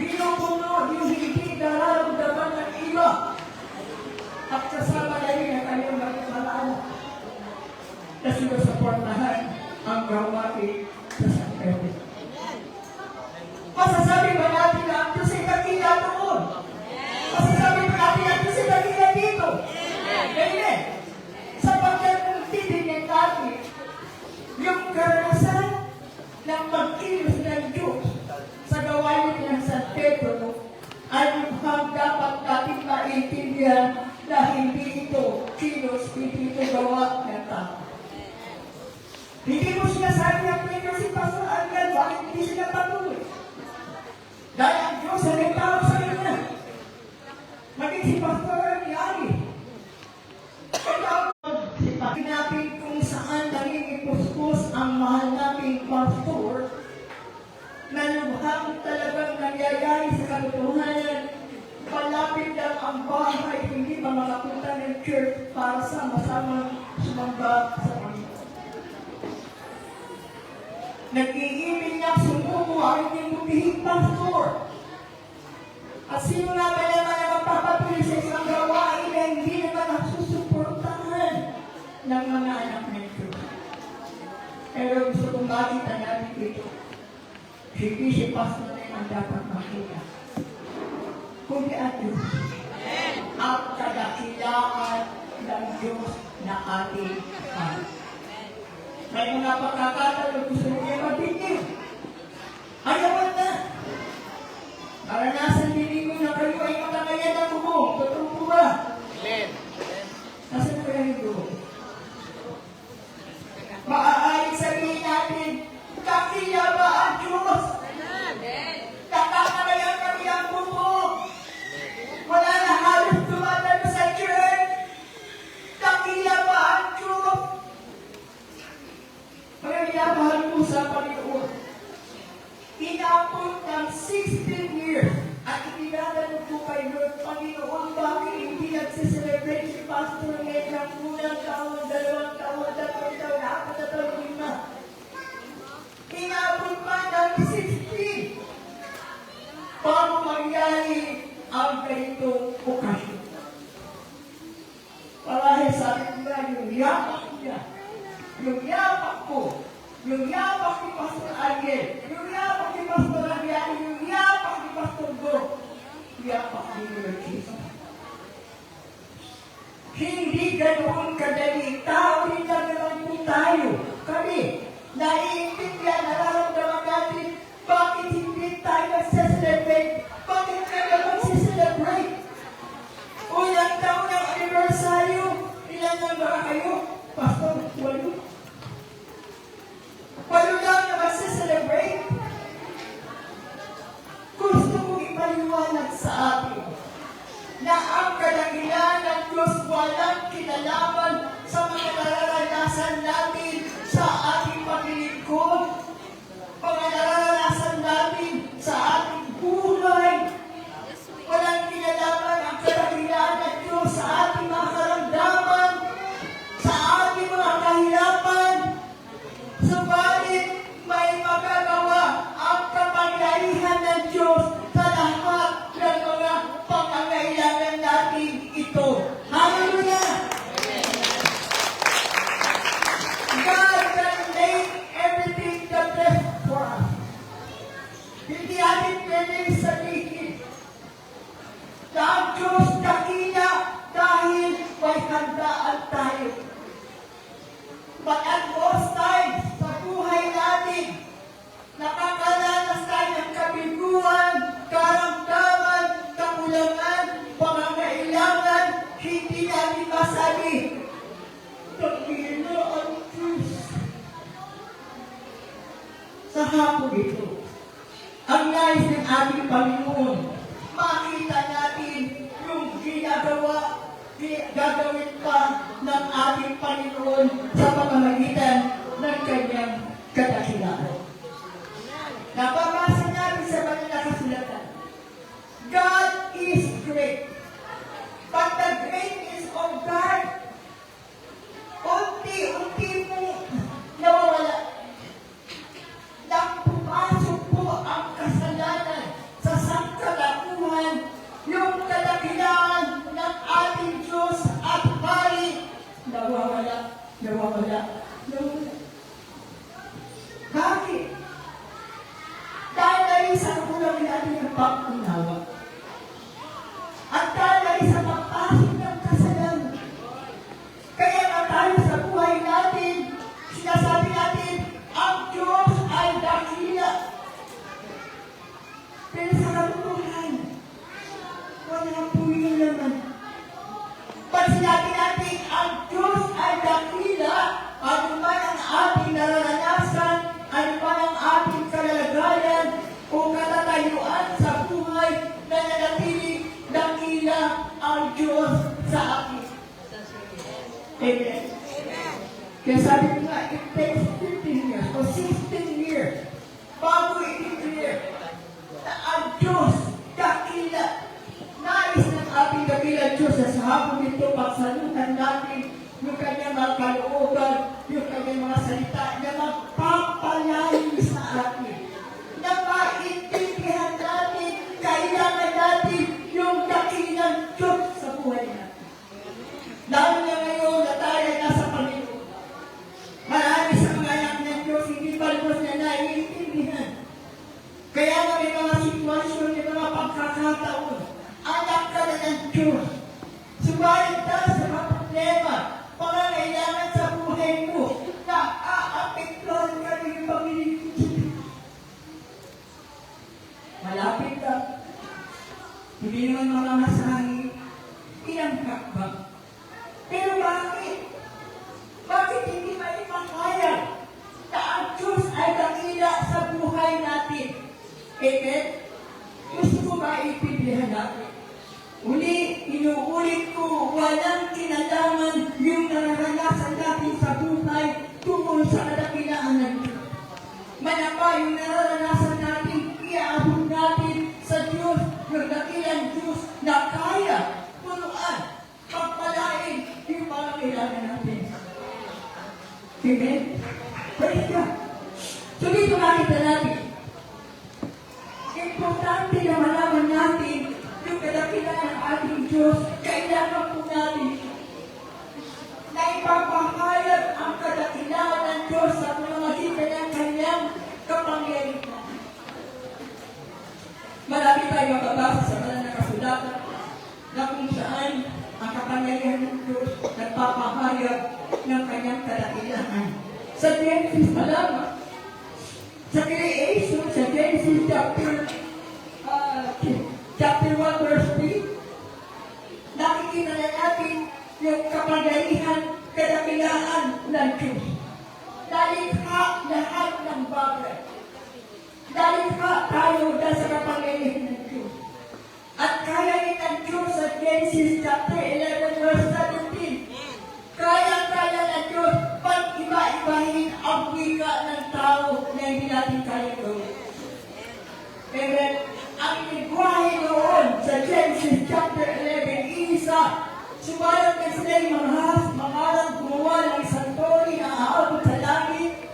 Binupuno yung hindi nararamdaman ng iba. At kasama na rin ang kanyang magpapalaala na sinusuportahan ang gawain sa San Pedro. Masasabi ba natin na ang Diyos ay dakila doon? Masasabi ba natin na ang Diyos ay dakila dito? Amen. Sapagkat kung titingnan natin yung karanasan ng pagkilos ng Diyos sa gawain ng San Pedro ay mukhang dapat natin maintindihan na hindi ito kilos, hindi ito gawa ng tao. Hindi mo sinasabi ng Pedro si Pastor Ariel, bakit hindi sila patuloy? Dahil ang Diyos ay nagtawag sa kanya. Maging si Pastor Ariel. Pagkakin natin kung saan naging ipuspos ang mahal nating pastor na lubhang talagang nangyayari sa katotohanan, palapit lang ang bahay, hindi pa makapunta ng church para sama-sama sumamba sa Panginoon. Nag-iibig na sumuko ang inyong butihing pastor. At sino nga ba naman ang magpapatuloy sa isang gawain na hindi naman nasusuportahan ng mga anak ng Diyos? Pero gusto kong makita natin dito, hindi si pastor na ang dapat makita. Kundi ang Diyos. Ang kadakilaan ng Diyos na ating Panginoon. May mga pagkakataon gusto mo kayo magbigay. Ayawan na. Maranasan din mo na kayo ay matangayan ng bubong. Totoo po ba? Amen. Nasaan na kaya yung bubong? Maaaring sabihin natin, kakilya ba ang Diyos? Nakakalayan kami ang bubong. Wala na halos tumatalo sa church. Kakilya ba ang Diyos? Mga minamahal mo sa Panginoon, inabot ng 16 years at itinanong ko kay Lord, Panginoon, bakit hindi nagsiselebrate si Pastor ngayon ng unang taon, 2 taon, 3 taon, 4 na taon, 5. Inabot pa ng 16 bago mangyari ang ganitong okasyon. Parahil sabi ko na yung yapak niya, yung yapak ko, yung yapak ni Pastor Ariel, yung yapak ni Pastor Ariel, yung yapak ni Pastor Go, yapak ni Lord Jesus. Hindi ganoon kadali. Tao rin lang naman po tayo. Kami, naiintindihan, nararamdaman natin, bakit hindi tayo nagsiselebrate? Bakit kayo magsiselebrate? Unang taon ng anibersaryo, ilan na ba kayo? Pastor, 8. Walo lang na magsiselebrate. Gusto kong ipaliwanag sa atin na ang kadakilaan ng Diyos walang kinalaman sa mga nararanasan natin sa ating paglilingkod, mga nararanasan natin sa ating buhay. Walang kinalaman ang kadakilaan ng Diyos sa ating mga karamdaman, sa ating mga kahirapan. Subalit, may magagawa ang kapangyarihan ng Diyos sa lahat ng mga pangangailangan natin ito. Hallelujah! God can make everything the best for us. Hindi natin pwedeng sabihin na ang Diyos dakila dahil may handaan tayo. But at most times, sa buhay natin, nakakaranas tayo ng kabiguan, karamdaman, kakulangan, pangangailangan, hindi natin masabi, dakila ang Diyos. Sa hapon ito, ang nais ng ating Panginoon, makita na gagawin pa ng ating Panginoon sa pamamagitan ng kanyang kadakilaan. Nababasa natin sa banal na kasulatan, God is great, but the greatness of God, unti-unti po nawawala. Nang pumasok po ang kasalanan sa sangkatauhan, yung kadakilaan ng ating Diyos at Hari, nawawala. Bakit? Dahil sa kulang natin ng pag-unawa. At dahil sa pagpasok ng kasalanan. Kaya nga tayo sa buhay natin, sinasabi natin, ang Diyos ay dakila. Pero sa katotohanan, wala po yung laman. Pag sinabi natin, ang Diyos ay dakila, ano man ang ating nararanasan, ano man ang ating kalalagayan, o katatayuan sa buhay, na nanatili dakila ang Diyos sa atin. Amen. Kaya sabi ko nga, it takes 15 years o 16 years bago i-clear na ang Diyos dakila. Nais ng ating dakila Diyos na sa hapon nito, pagsalutan natin yung kanyang mga kalooban, yung kanyang mga salita na magpapalalim sa atin. Na maintindihan natin, kailangan natin yung dakilang Diyos sa buhay natin. Lalo na ngayon na tayo ay nasa Panginoon. Marami sa mga anak ng Diyos, hindi pa lubos na naiintindihan. Kaya nga may mga sitwasyon, may mga pagkakataon, anak ka na ng Diyos. Subalit dahil sa mga problema, pangangailangan sa buhay mo, na aapektuhan ka rin yung pamilya. Malapit ka. Hindi naman mamamasahin. Ilang hakbang. Pero bakit? Bakit hindi maipakayag na ang Diyos ay dakila sa buhay natin? Amen? Gusto ko maiintindihan natin. Uli, inuulit ko, walang kinalaman yung nararanasan natin sa buhay tungkol sa kadakilaan ng Diyos. Manapa yung nararanasan natin, iaabot natin sa Diyos, yung dakilang Diyos na kaya, punuan, pagpalain yung mga kailangan natin. Amen? Praise God. So dito nakita natin, importante na malaman natin yung kadakilaan ng ating Diyos, kailangan po natin na ipapahayag ang kadakilaan ng Diyos sa pamamagitan ng kanyang kapangyarihan. Marami tayo mababasa sa banal na kasulatan na kung saan ang kapangyarihan ng Diyos nagpapahayag ng kanyang kadakilaan. Sa Genesis pa lamang, sa creation, sa Genesis chapter 1 verse 3, nakikita na natin yung kapangyarihan, kadakilaan ng Diyos. Dalikha lahat ng bagay. Dalikha tayo dahil sa kapangyarihan ng Diyos. At kaya rin ng Diyos sa Genesis chapter 11 verse 17. Kaya ng Diyos pag iba-ibahin ang wika ng tao na hindi natin kaya gawin. Amen. Ang lingwahe noon sa Genesis chapter 11, isa, sumalang na sila'y mangarang gumawa ng isang tori na aabot sa langit,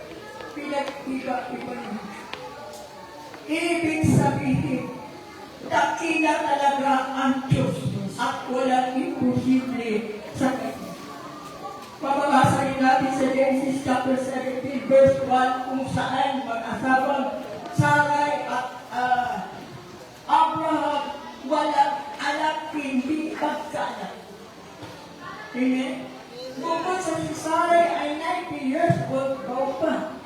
pinag-iba-iba niya. Ibig sabihin, dakila talaga ang Diyos at walang imposible sa kanya. Pababasa rin natin sa Genesis chapter 17 verse 1 kung saan mag-asawang Sarai at Abraham walang anak, hindi pagkaanak. Amen? Bukod sa si Sarai ay 90 years old pa.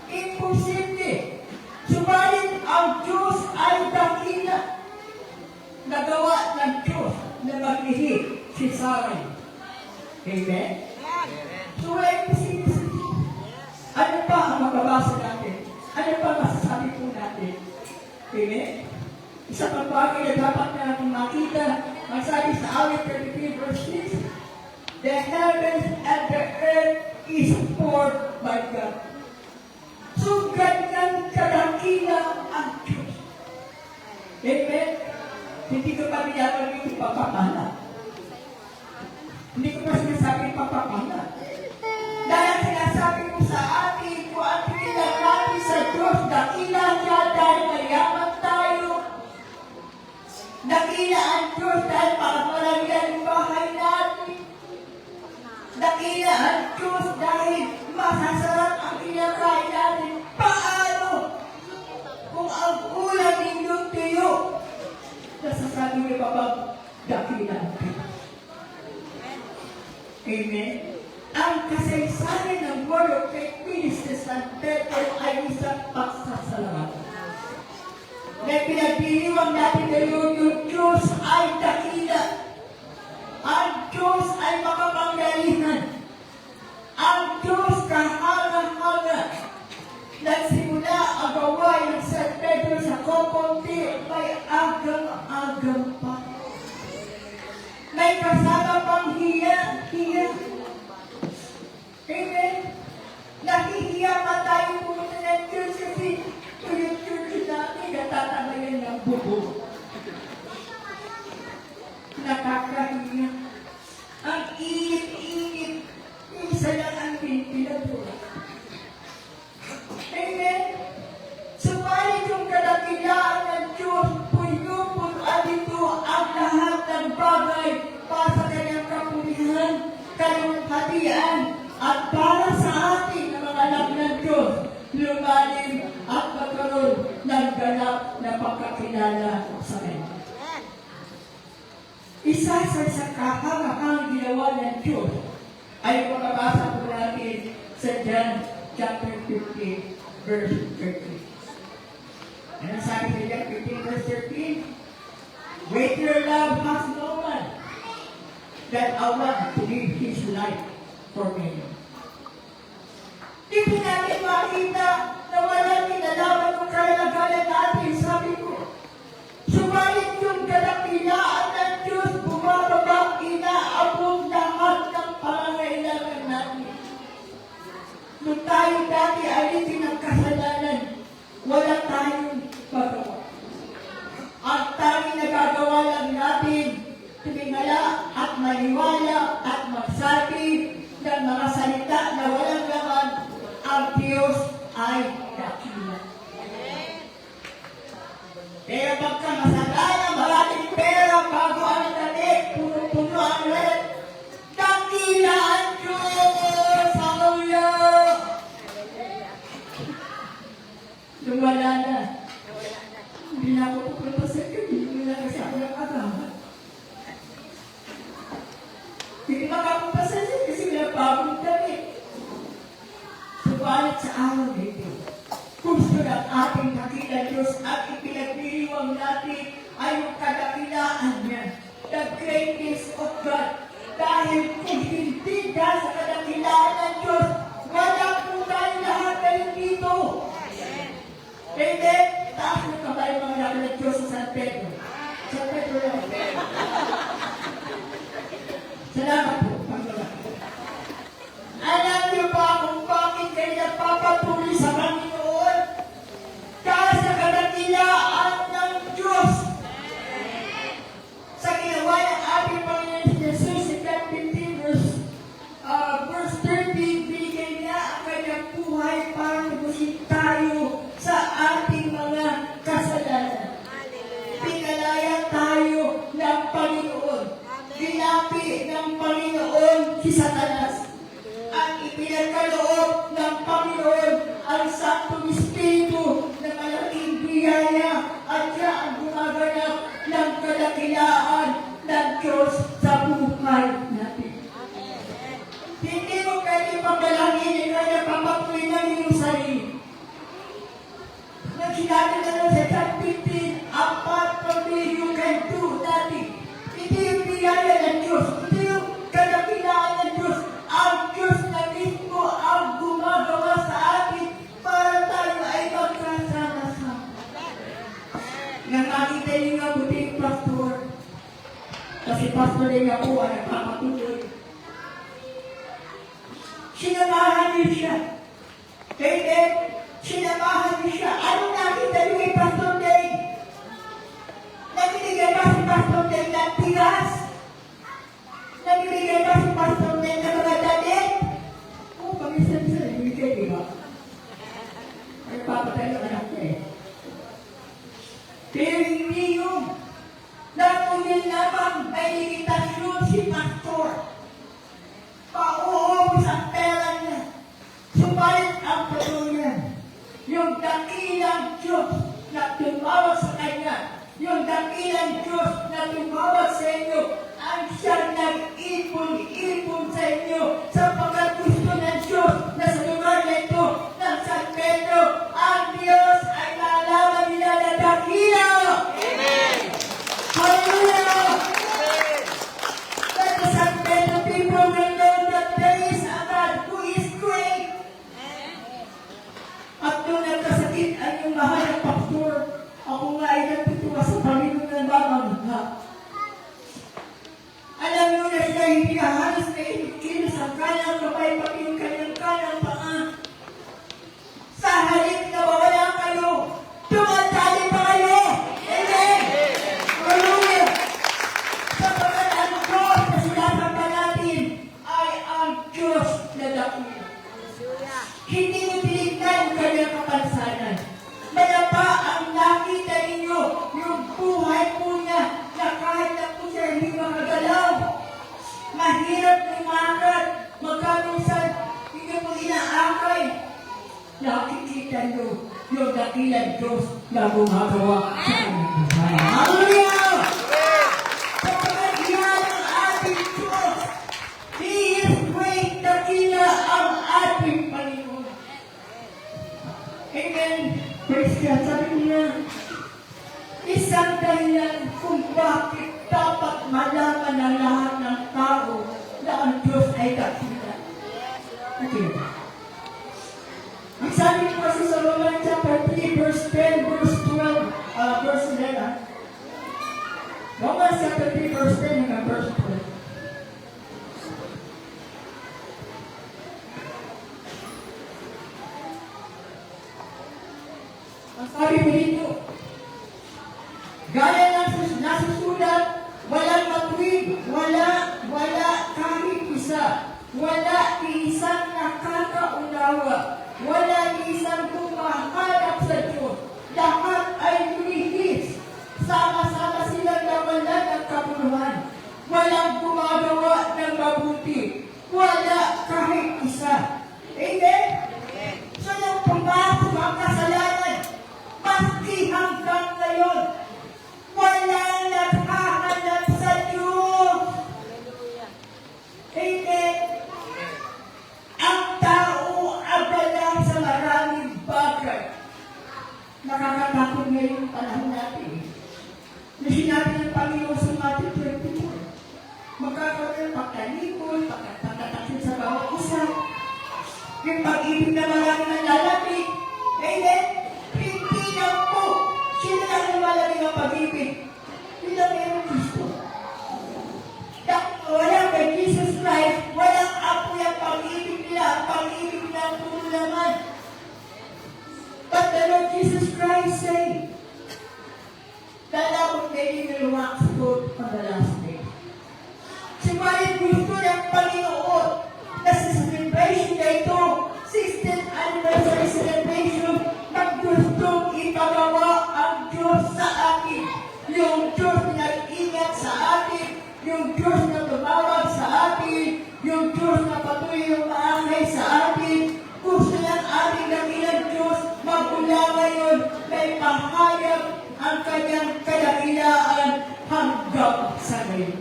Imposible. Subalit ang Diyos ay dakila. Nagawa ng Diyos na maglihi si Sarai. Amen? So, imposible sa Diyos. Ano pa ang mababasa natin? Ano pa masasabi po natin? Amen? Isa pang bagay na dapat natin makita Ang sabi sa awit 33 verse 6, the heavens and the earth is poured by God. So, ganyan kadakila ang Diyos. Amen? Hindi ko pa binabanggit yung papapala. Hindi ko pa sinasabi papapala. Dahil sinasabi ko sa atin, kung ang tingnan natin sa Diyos, dakila niya dahil mayaman tayo. Dakila ang Diyos dahil pagmalagyan ang bahay natin. Dakila ang Diyos dahil masasarap ang kinakain natin. Paano? Kung ang ulam ninyong tuyo, nasasabi niyo ba bang dakila ang Diyos? Amen? Ang kasaysayan ng Word of Faith Ministry San Pedro ay isang pagsasalamat. Na pinagdiriwang natin ngayon yung Diyos ay dakila. Ang Diyos ay makapangyarihan. Ang Diyos kahanga-hanga. Nagsimula ang gawain ng San Pedro sa Kokonti, may agang-agang pa. May kasama pang hiya. Amen? Nahihiya pa tayo pumunta ng Diyos kasi yung church natin natatamayan ng bubo. Nakakahiya. Ang init-init. Isa lang ang pinagdura. Amen? Subalit yung kadakilaan ng Diyos, puno-punuan dito ang lahat ng bagay para sa kanyang kapulihan, kalumpatian, at para sa ating na mga anak ng Diyos, lumalim at magkaroon ng ganap na pagkakilala sa Kanya. Isa sa kahangahangang ginawa ng Diyos ay makabasa po natin sa John chapter 15, verse 13. Ano sabi sa John 15, verse 13? Greater love has no one that I want to give His life for me. Hindi natin makita na walang kinalaman ng kalagalan natin, sabi ko. Subalit yung kadakilaan ng Diyos, bumababa, inaabot lahat ng pangangailangan natin. Nung tayo dati ay pinagkasalanan, wala tayong magawa. Ang tanging nagagawa lang natin, tumingala at maniwala at magsabi ng mga salita na walang laman, ang Diyos ay dakila. Kaya pagka masalanan, maraming pera, bago ang damit, puno-puno ang red, dakila ang Diyos! Hallelujah! Nung wala na, hindi na ako pupunta sa gabi, hindi na kasi ako ng agahan. Hindi makapunta sa gabi kasi wala pa akong damit. Subalit sa araw nito, gusto ng ating dakila Diyos at ipinagdiriwang natin ay yung kadakilaan niya, the greatness of God. Dahil kung hindi dahil sa kadakilaan ng Diyos, wala po tayo lahat kayo dito. Amen? Taas mo kamay mga namin ng Diyos sa San Pedro. San Pedro lang. Salamat po, Panginoon. Alam niyo ba kung bakit kayo nagpapatuloy sa Panginoon? Dahil sa kadakilaan ng Diyos. Sa ginawa ng ating Panginoon Jesus, si John 15 verse 13, binigay niya ang kanyang buhay para lubusin tayo sa ating mga kasalanan. Pinalaya tayo ng Panginoon. Ginapi ng Panginoon si Satanas. At ipinagkaloob ng Panginoon ang Santong Espiritu na malaking biyaya at siya ang gumaganap ng kadakilaan ng Diyos sa buhay natin. Hindi mo pwede pagdalangin na papatuloy ng iyong sarili. Nagkinabi na lang sa John 15, apart from me, you can do nothing. Hindi yung biyaya ng Diyos, hindi yung kadakilaan ng Diyos. Ang Diyos na mismo ang gumagawa sa atin para tayo ay magkasama-sama. Nakakita niyo nga buting pastor. Kasi Pastor Lea po ang nagpapatuloy. Sinamahan niyo siya. Amen. Sinamahan niyo siya. Ano nakita niyo kay Pastor Lea? Nabibigay ba si Pastor Lea ng tigas? Nabibigay ba si Pastor Lea ng mga damit? Oo, paminsan-minsan nabibigay, di ba? Ay, papatay ang anak niya eh. Pero hindi yun. Nakunin lamang may limitasyon si Pastor. Pauubos ang pera niya. Subalit ang patuloy yung dakilang Diyos na tumawag sa kanya, yung dakilang Diyos na tumawag sa inyo, ang siyang nag-ipon-ipon sa inyo sapagkat gusto ng Diyos na sa lugar na ito ng San Pedro, ang Diyos ay nalaman nila na dakila. Amen! Hallelujah! Let the San Pedro people will know that there is a God who is great. At nung nagkasakit ang iyong mahal na pastor, ako nga ay nagtutuwa sa Panginoon ng mamamagha. Alam nyo na siya hindi halos na ikikilos ang kanyang kamay pati yung kanyang kanang paa. Sa halip na mawala kayo, tumatali pa kayo! Amen! Hallelujah! Sapagkat ang Diyos na sinasamba natin ay ang Diyos na dakila. Hindi mo tinignan ang kanyang kapansanan. Mayapa ang nakita ninyo yung buhay po niya na kahit na po siya hindi makagalaw. Mahirap lumakad, magkaminsan hindi mo inaakay. Nakikita nyo yung dakilang Diyos na gumagawa sa kanyang buhay. Hallelujah! Sapagkat yan ang ating Diyos. He is great, dakila ang ating Panginoon. Amen. Praise God. Sabi niya, isang dahilan kung bakit dapat malaman ng lahat ng tao na ang Diyos ay dakila. Okay. Ang sabi ko kasi sa Romans chapter 3, verse 10, verse 12, verse 11. Romans chapter 3, verse 10 hanggang verse 12. Ang sabi mo dito, gaya ng nasusulat, walang matuwid, wala kahit isa, wala isang nakakaunawa, wala isang kumahanap sa Diyos, lahat ay lumihis, sama-sama silang nawalan ng kabuluhan, walang gumagawa ng mabuti, wala kahit isa. Amen? So yung pumasok ang kasalanan, maski hanggang ngayon, walang naghahanap sa Diyos. Amen. Ang tao abala sa maraming bagay. Nakakatakot ngayon yung panahon natin. Na sinabi ng Panginoon sa Matthew 24, magkakaroon ng pagkalikod, pagkatatakot sa bawat isa, yung pag-ibig na marami ng lalapit. Amen. Hindi lang po. Sino lang lumalabing ang pag-ibig? Hindi lang mayroong Kristo. Walang kay Jesus Christ, walang apoy ang pag-ibig nila, ang pag-ibig nila ang puro laman. But the Lord Jesus Christ said, that I will make you wax good on the last day. Subalit gusto ng Panginoon na sa celebration na ito, 16th anniversary celebration, ng gustong ipagawa ang Diyos sa atin. Yung Diyos na nag-ingat sa atin, yung Diyos na tumawag sa atin, yung Diyos na patuloy yung maangay sa atin. Gusto ng ating dakilang Diyos, magmula ngayon, may pahayag ang kanyang kadakilaan hanggang sa ngayon.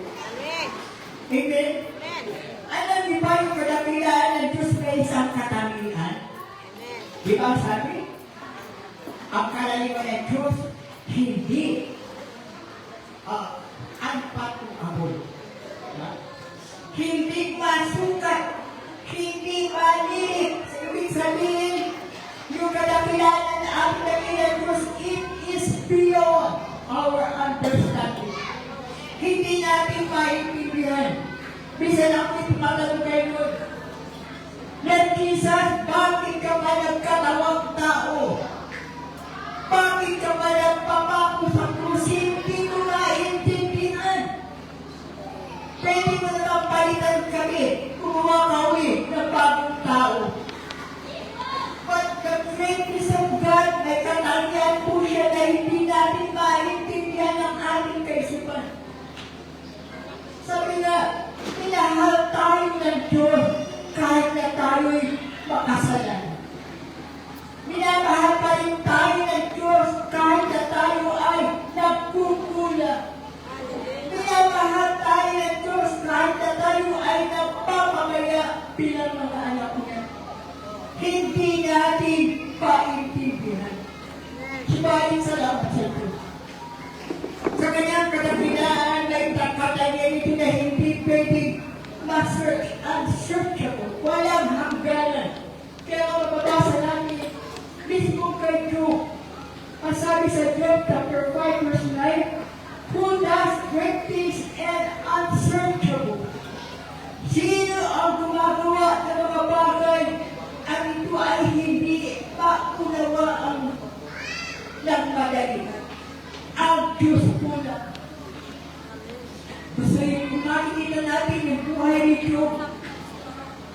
Amen? Alam niyo ba yung kadakilaan ng Diyos may isang katangian? Di ba sabi? Ang kalaliman ng Diyos, hindi unpatungable. Hindi masukat, hindi maliit. Ibig sabihin, yung kadakilaan ng ating dakilang Diyos, it is beyond our understanding. hindi natin maintindihan. Bisan ako ipagano kayo. Lord Jesus, bakit ka ba nagkatawang tao? Bakit ka ba nagpapako sa krus? Hindi ko maintindihan. Pwede mo naman palitan kami, gumawa kami ng bagong tao. But the greatness of God, may katangian po siya na hindi natin maintindihan ang ating kaisipan. Sabi nga, minahal tayo ng Diyos kahit na tayo'y makasalan. Minamahal pa rin tayo ng Diyos kahit na tayo ay nagkukulang. Minamahal tayo ng Diyos kahit na tayo ay nagpapamaya bilang mga anak niya. Hindi natin paintindihan. Subalit salamat sa Diyos. Sa kanyang kadakilaan na itakatanya ito na hindi pwedeng ma-search, unsearchable, walang hangganan. Kaya mababasa namin mismo kay Job. Ang sabi sa Job chapter 5 verse 9, who does great things and unsearchable? Sino ang gumagawa ng mga bagay at ito ay hindi maunawaan ng madali? Ang Diyos po na. Gusto yung kung makikita natin yung buhay ni Job,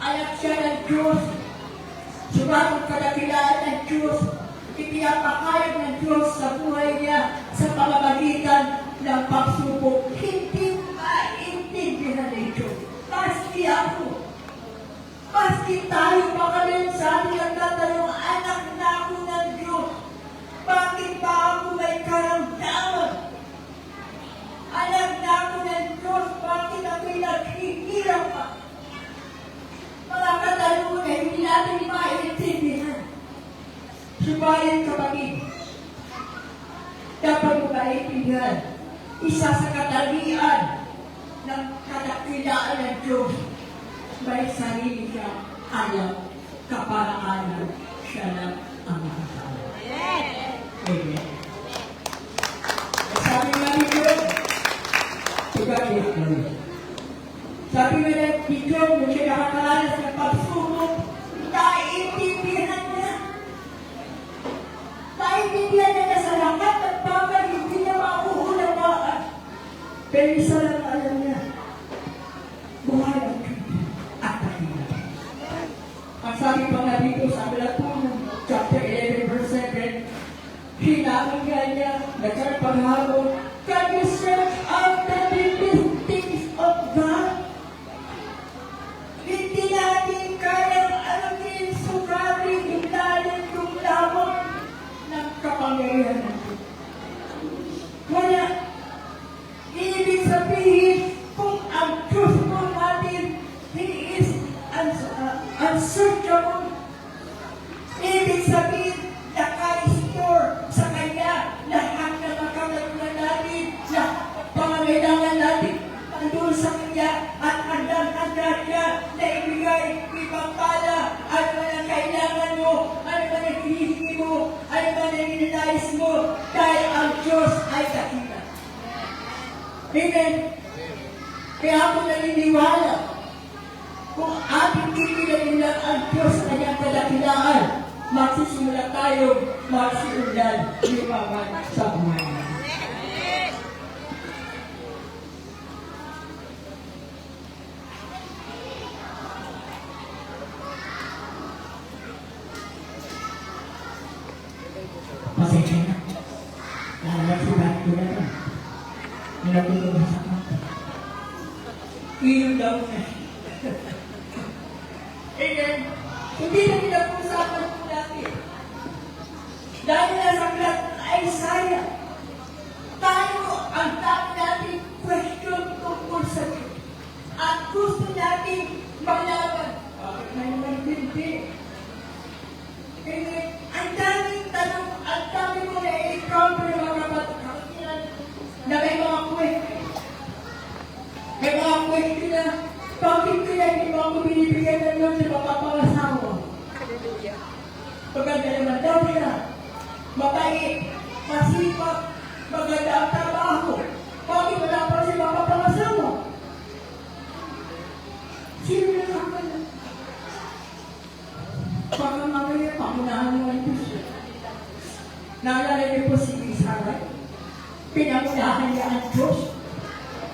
anak siya ng Diyos, sumatong kadakilaan ng Diyos, ipinapakayag ng Diyos sa buhay niya sa pamamagitan ng pagsubok. Hindi maintindihan ni Job. Maski ako. Maski tayo baka rin sa ating nagtatanong, anak na ako ng Diyos. Bakit ba ako may karamdaman? Anak na ako ng Diyos, bakit ako'y naghihirap pa? Mga katanungan na hindi natin maintindihan. Subalit kapatid, dapat mo maintindihan, isa sa katalian ng kadakilaan ng Diyos, may sarili siya alam, kaparaanan siya ng Ama. Amen. Sabi nga ni Job, sabi nga ni Job, nung siya nakakaranas ng pagsubok, naiintindihan niya. Naiintindihan niya sa lahat ng bagay, hindi niya mauunawaan. Pero isa lang alam niya, buhay ang Diyos at tahimik. Ang sabi pa nga dito sa Abalatunan, chapter 11, verse 7, hinahanggan niya, nagkarapaghabol, can you search out the deepest things of God? Hindi natin kayang alamin sugaling ilalim yung lamang ng kapangyarihan ng Diyos. Wala. Ibig sabihin, kung ang Diyos mo natin, He is unsearchable. Ibig sabihin, naka-store sa Kanya lahat ng makakalaman natin, lahat ng pangangailangan natin, andun sa Kanya at handa siya na ibigay, ipagpala, ano man ang kailangan mo, ano man ang hinihingi mo, ano man ang ninanais mo, dahil ang Diyos ay dakila. Amen. Kaya ako naniniwala, kung ating kikilalilan ang Diyos sa Kanyang kadakilaan, magsisimula tayo magsiulan limaman sa buhay. Pasensya na. Nagsulat ko na ito. Nagtulong sa ako. Iyon daw na. Amen. Hindi na pinag-usapan po natin. Dahil nasa aklat ng Isaiah, tayo ang dami natin question tungkol sa Diyos. At gusto natin malaman. Bakit na naman hindi? Amen. Ang daming tanong, ang dami mo na i-encounter ng mga kapatiran na may mga question. May mga question na, bakit kaya hindi mo ako binibigyan ng Diyos sa mapapangasawa? Maganda naman daw siya. Mabait, masipag, maganda ang trabaho. Bakit wala pa si Papa Pinangunahan niya ang Diyos.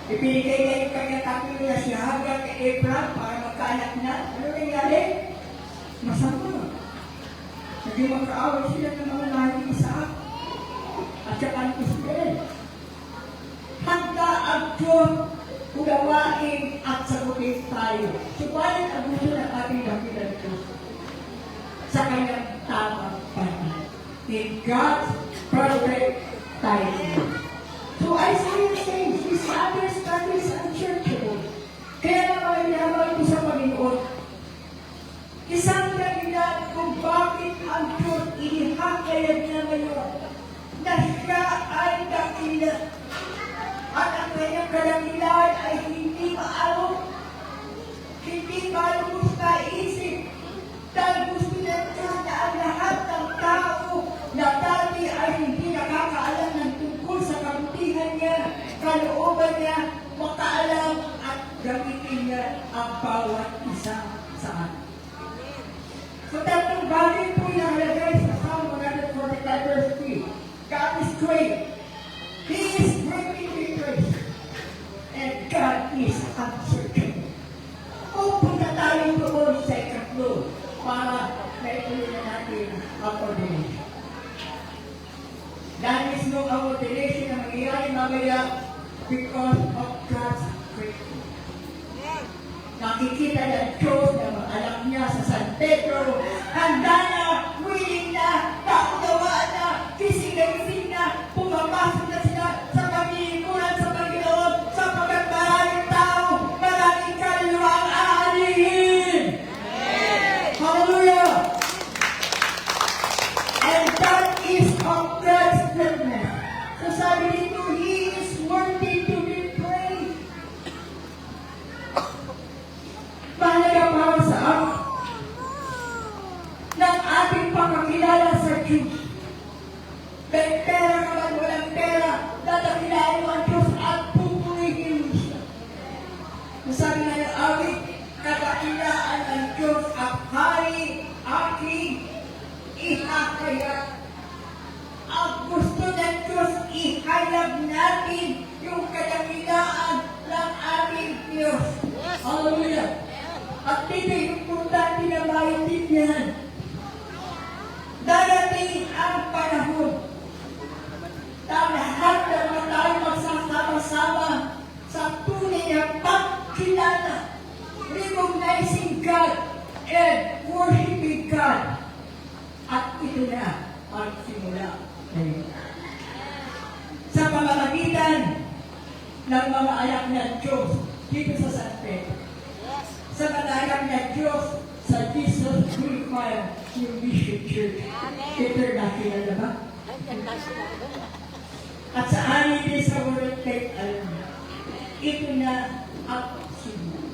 Ibinigay niya yung kanyang kapilo na si Hagar kay Abraham para magkaanak na. Ano nangyari? Masama. Naging magkaaway sila ng mga lahi ni Isaac at saka ni Ismael. Handa ang Diyos unawain at sagutin tayo. Subalit ang gusto ng ating dakilang Diyos sa kanyang tamang panahon. In God's perfect timing. So Isaiah says, his understanding is unsearchable. Kaya naman inaman ko sa Panginoon, isang dahilan kung bakit ang Diyos inihakayag niya ngayon na siya ay dakila at ang kanyang kadakilaan ay hindi maalok, hindi malubos na isip, dahil gusto ng Diyos na ang lahat ng tao na dati ay hindi nakakaalam ng tungkol sa kabutihan niya, kalooban niya, makaalam at gamitin niya ang bawat isa sa atin. So tatlong bagay po yung nakalagay sa Psalm 145 verse 3. God is great. He is greatly to be praised. And God is unsearchable. Kung punta tayo doon sa ikatlo para naituloy na natin ang ordination. Dahil mismo ang ordination na mangyayari mamaya because of God's greatness. Nakikita ng Diyos na mga anak niya sa San Pedro, handa na, willing na, kaunawaan na, kising na, pumapasok na sila sa pagkikuran sa Panginoon, sa pagkakbahaling tao, maraming kaluluwa ang aalihin. Hallelujah! And that is of God's goodness. So sabi dito, He is worthy to be praised. Mahalaga para sa akin ng ating pagkakilala sa Diyos. May pera ka man, walang pera, dadakilain mo ang Diyos at pupurihin mo siya. Sabi na yung awit, kadakilaan ang Diyos at hari aking ihakayag. Ang gusto ng Diyos, ihayag natin yung kadakilaan ng ating Diyos. Hallelujah! At dito yung importante na maintindihan. Darating ang panahon na lahat ng mga tayo magsasama-sama sa tunay na pagkilala, recognizing God and worshiping God. At ito na ang simula ngayon. Sa pamamagitan ng mga anak ng Diyos dito sa San Pedro. Sa mga anak ng Diyos sa Jesus Glorified yung Mission Church. International na ba? At sa amin din sa World Faith Alumni, ito na ang simula.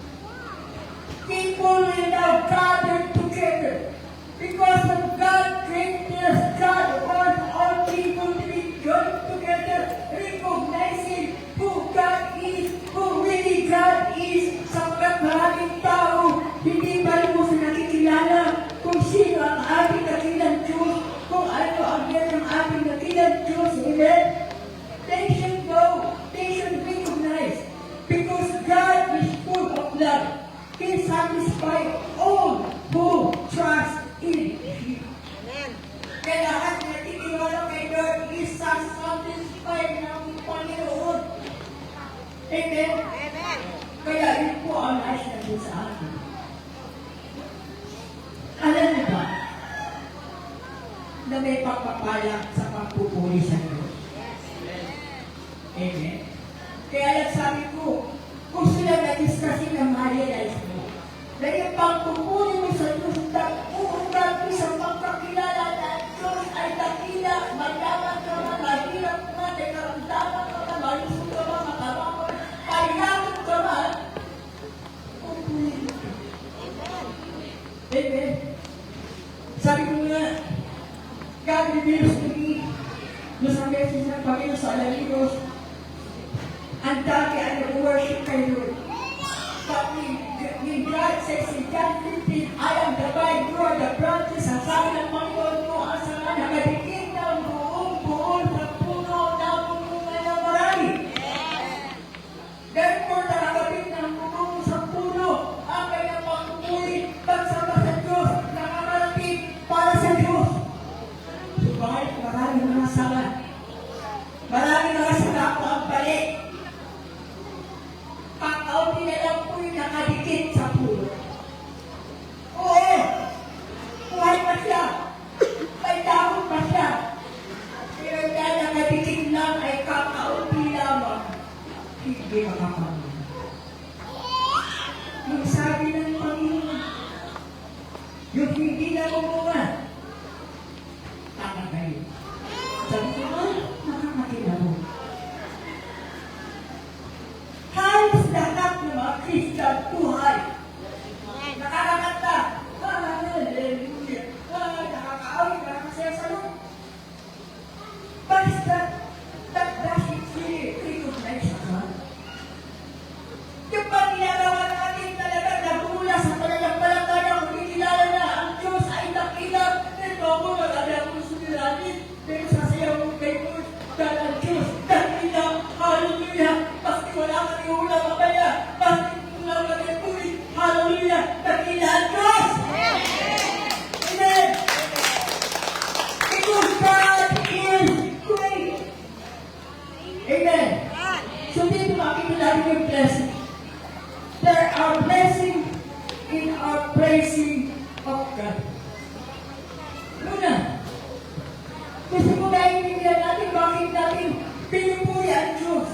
People will now gather together because of God's greatness. God wants all people to be joined together, recognizing who God is, who really God is. Sapagkat maraming tao, hindi pa mo sa nakikilala kung sino ang ating dakilang Diyos, kung ano ang yan ng ating dakilang Diyos. Amen? They should know, they should recognize, because God is full of love. He satisfies all who trust in Him. Kaya lahat na titiwala kay God is satisfied ng Panginoon. Amen? Kaya yun po ang nais natin sa atin. Alam niyo ba na may pagpapala sa pagpupuri sa Diyos? Amen? Kaya lang sabi ko, kung sila na-discussin na ma-realize mo, na yung pagpupuri mo sa Diyos, uugat mo sa pagkakilala na Diyos ay dakila, mayaman ka man, mahirap ka man, may karamdaman ka man, malusog ka man, makabangon, mahirap ka man, pupuri mo. Amen? Sabi ko nga, God reveals to me, doon sa message ng Panginoon sa Alaminos, ang dati ay nag-worship kay Lord. But when God says in John 15, I am the vine, you are the branches, ang sabi ng Panginoon mo, ang sama nakadikit ng buong sa puno na bumunga ng hindi makapamilya. Yung sabi ng Panginoon, yung hindi na gumawa, tama kayo. Sabi ko, nakakakilaw. Halos lahat ng mga Christian buhay. Nakakakanta. Hallelujah. Nakakaawit, nakakasaya sa loob. But is that doesn't really recognize God? Yung pag ginagawa natin talaga nagmula sa talagang palataya kung ikilala na ang Diyos ay nakilap, ito ako maganda ang puso natin. Pero sasayaw mo kay Lord, dahil ang Diyos nakilap, hallelujah, maski wala kang iula mamaya, maski wala kang iulit, hallelujah, nakila ang Diyos! Amen! Because God is great! Amen! So dito makikita natin yung blessing. There are blessings in our praising of God. Una, gusto ko naiintindihan natin bakit natin pinupuri ang Diyos.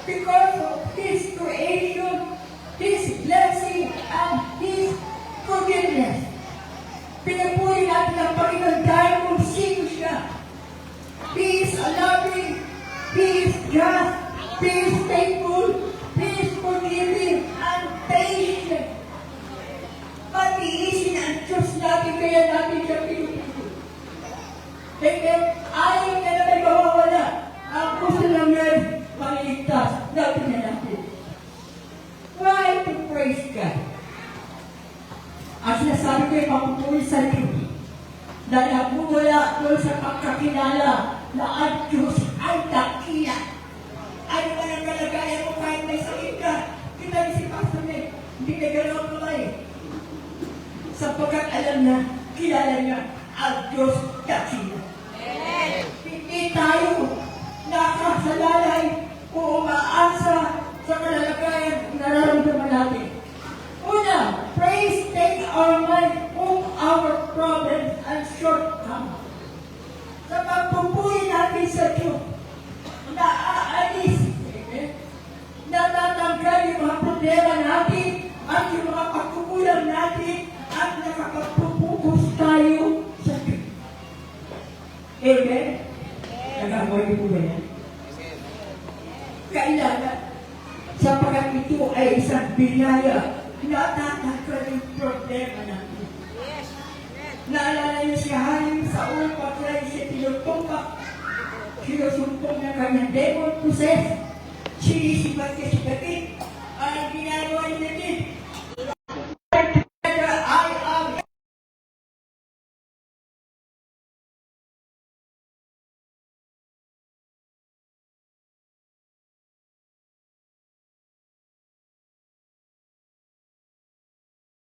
Because of His creation, His blessing, and His forgiveness. Pinupuri natin ang Panginoon dahil kung sino siya. He is a loving, He is just, He is faithful, He is forgiving, and patient. Pag-iisin ang Diyos natin, kaya natin siya pinupuri. Amen. Ayaw na naman mawawala. Ang gusto lang yan, maliligtas. Natin na natin. Why to praise God? Ang sinasabi ko ay mapupuri sa Diyos. Dahil nagmumula doon sa pagkakilala na ang Diyos ay dakila. Ano man ang kalagayan mo kahit may sakit ka? Kita niyo si Pastor Ned, hindi na gano'n kamay. Sapagkat alam na, kilala niya ang Diyos dakila. Hindi tayo nakasalalay o umaasa sa kalagayan nararamdaman natin. Una, praise takes our mind off our problems and shortcomings. Sa pagpupuri natin sa Diyos, naaalis, natatanggal yung mga problema natin at yung mga pagkukulang natin at nakapagpupukus tayo sa Diyos. Amen? Nagawa niyo po ba yan? Kailangan, sapagkat ito ay isang binaya, natatanggal yung problema natin. Naalala niyo si Halim sa unang pagkakay siya tinutumpak, sinusumpong ng kanyang demon possessed, sinisipat niya si Pati,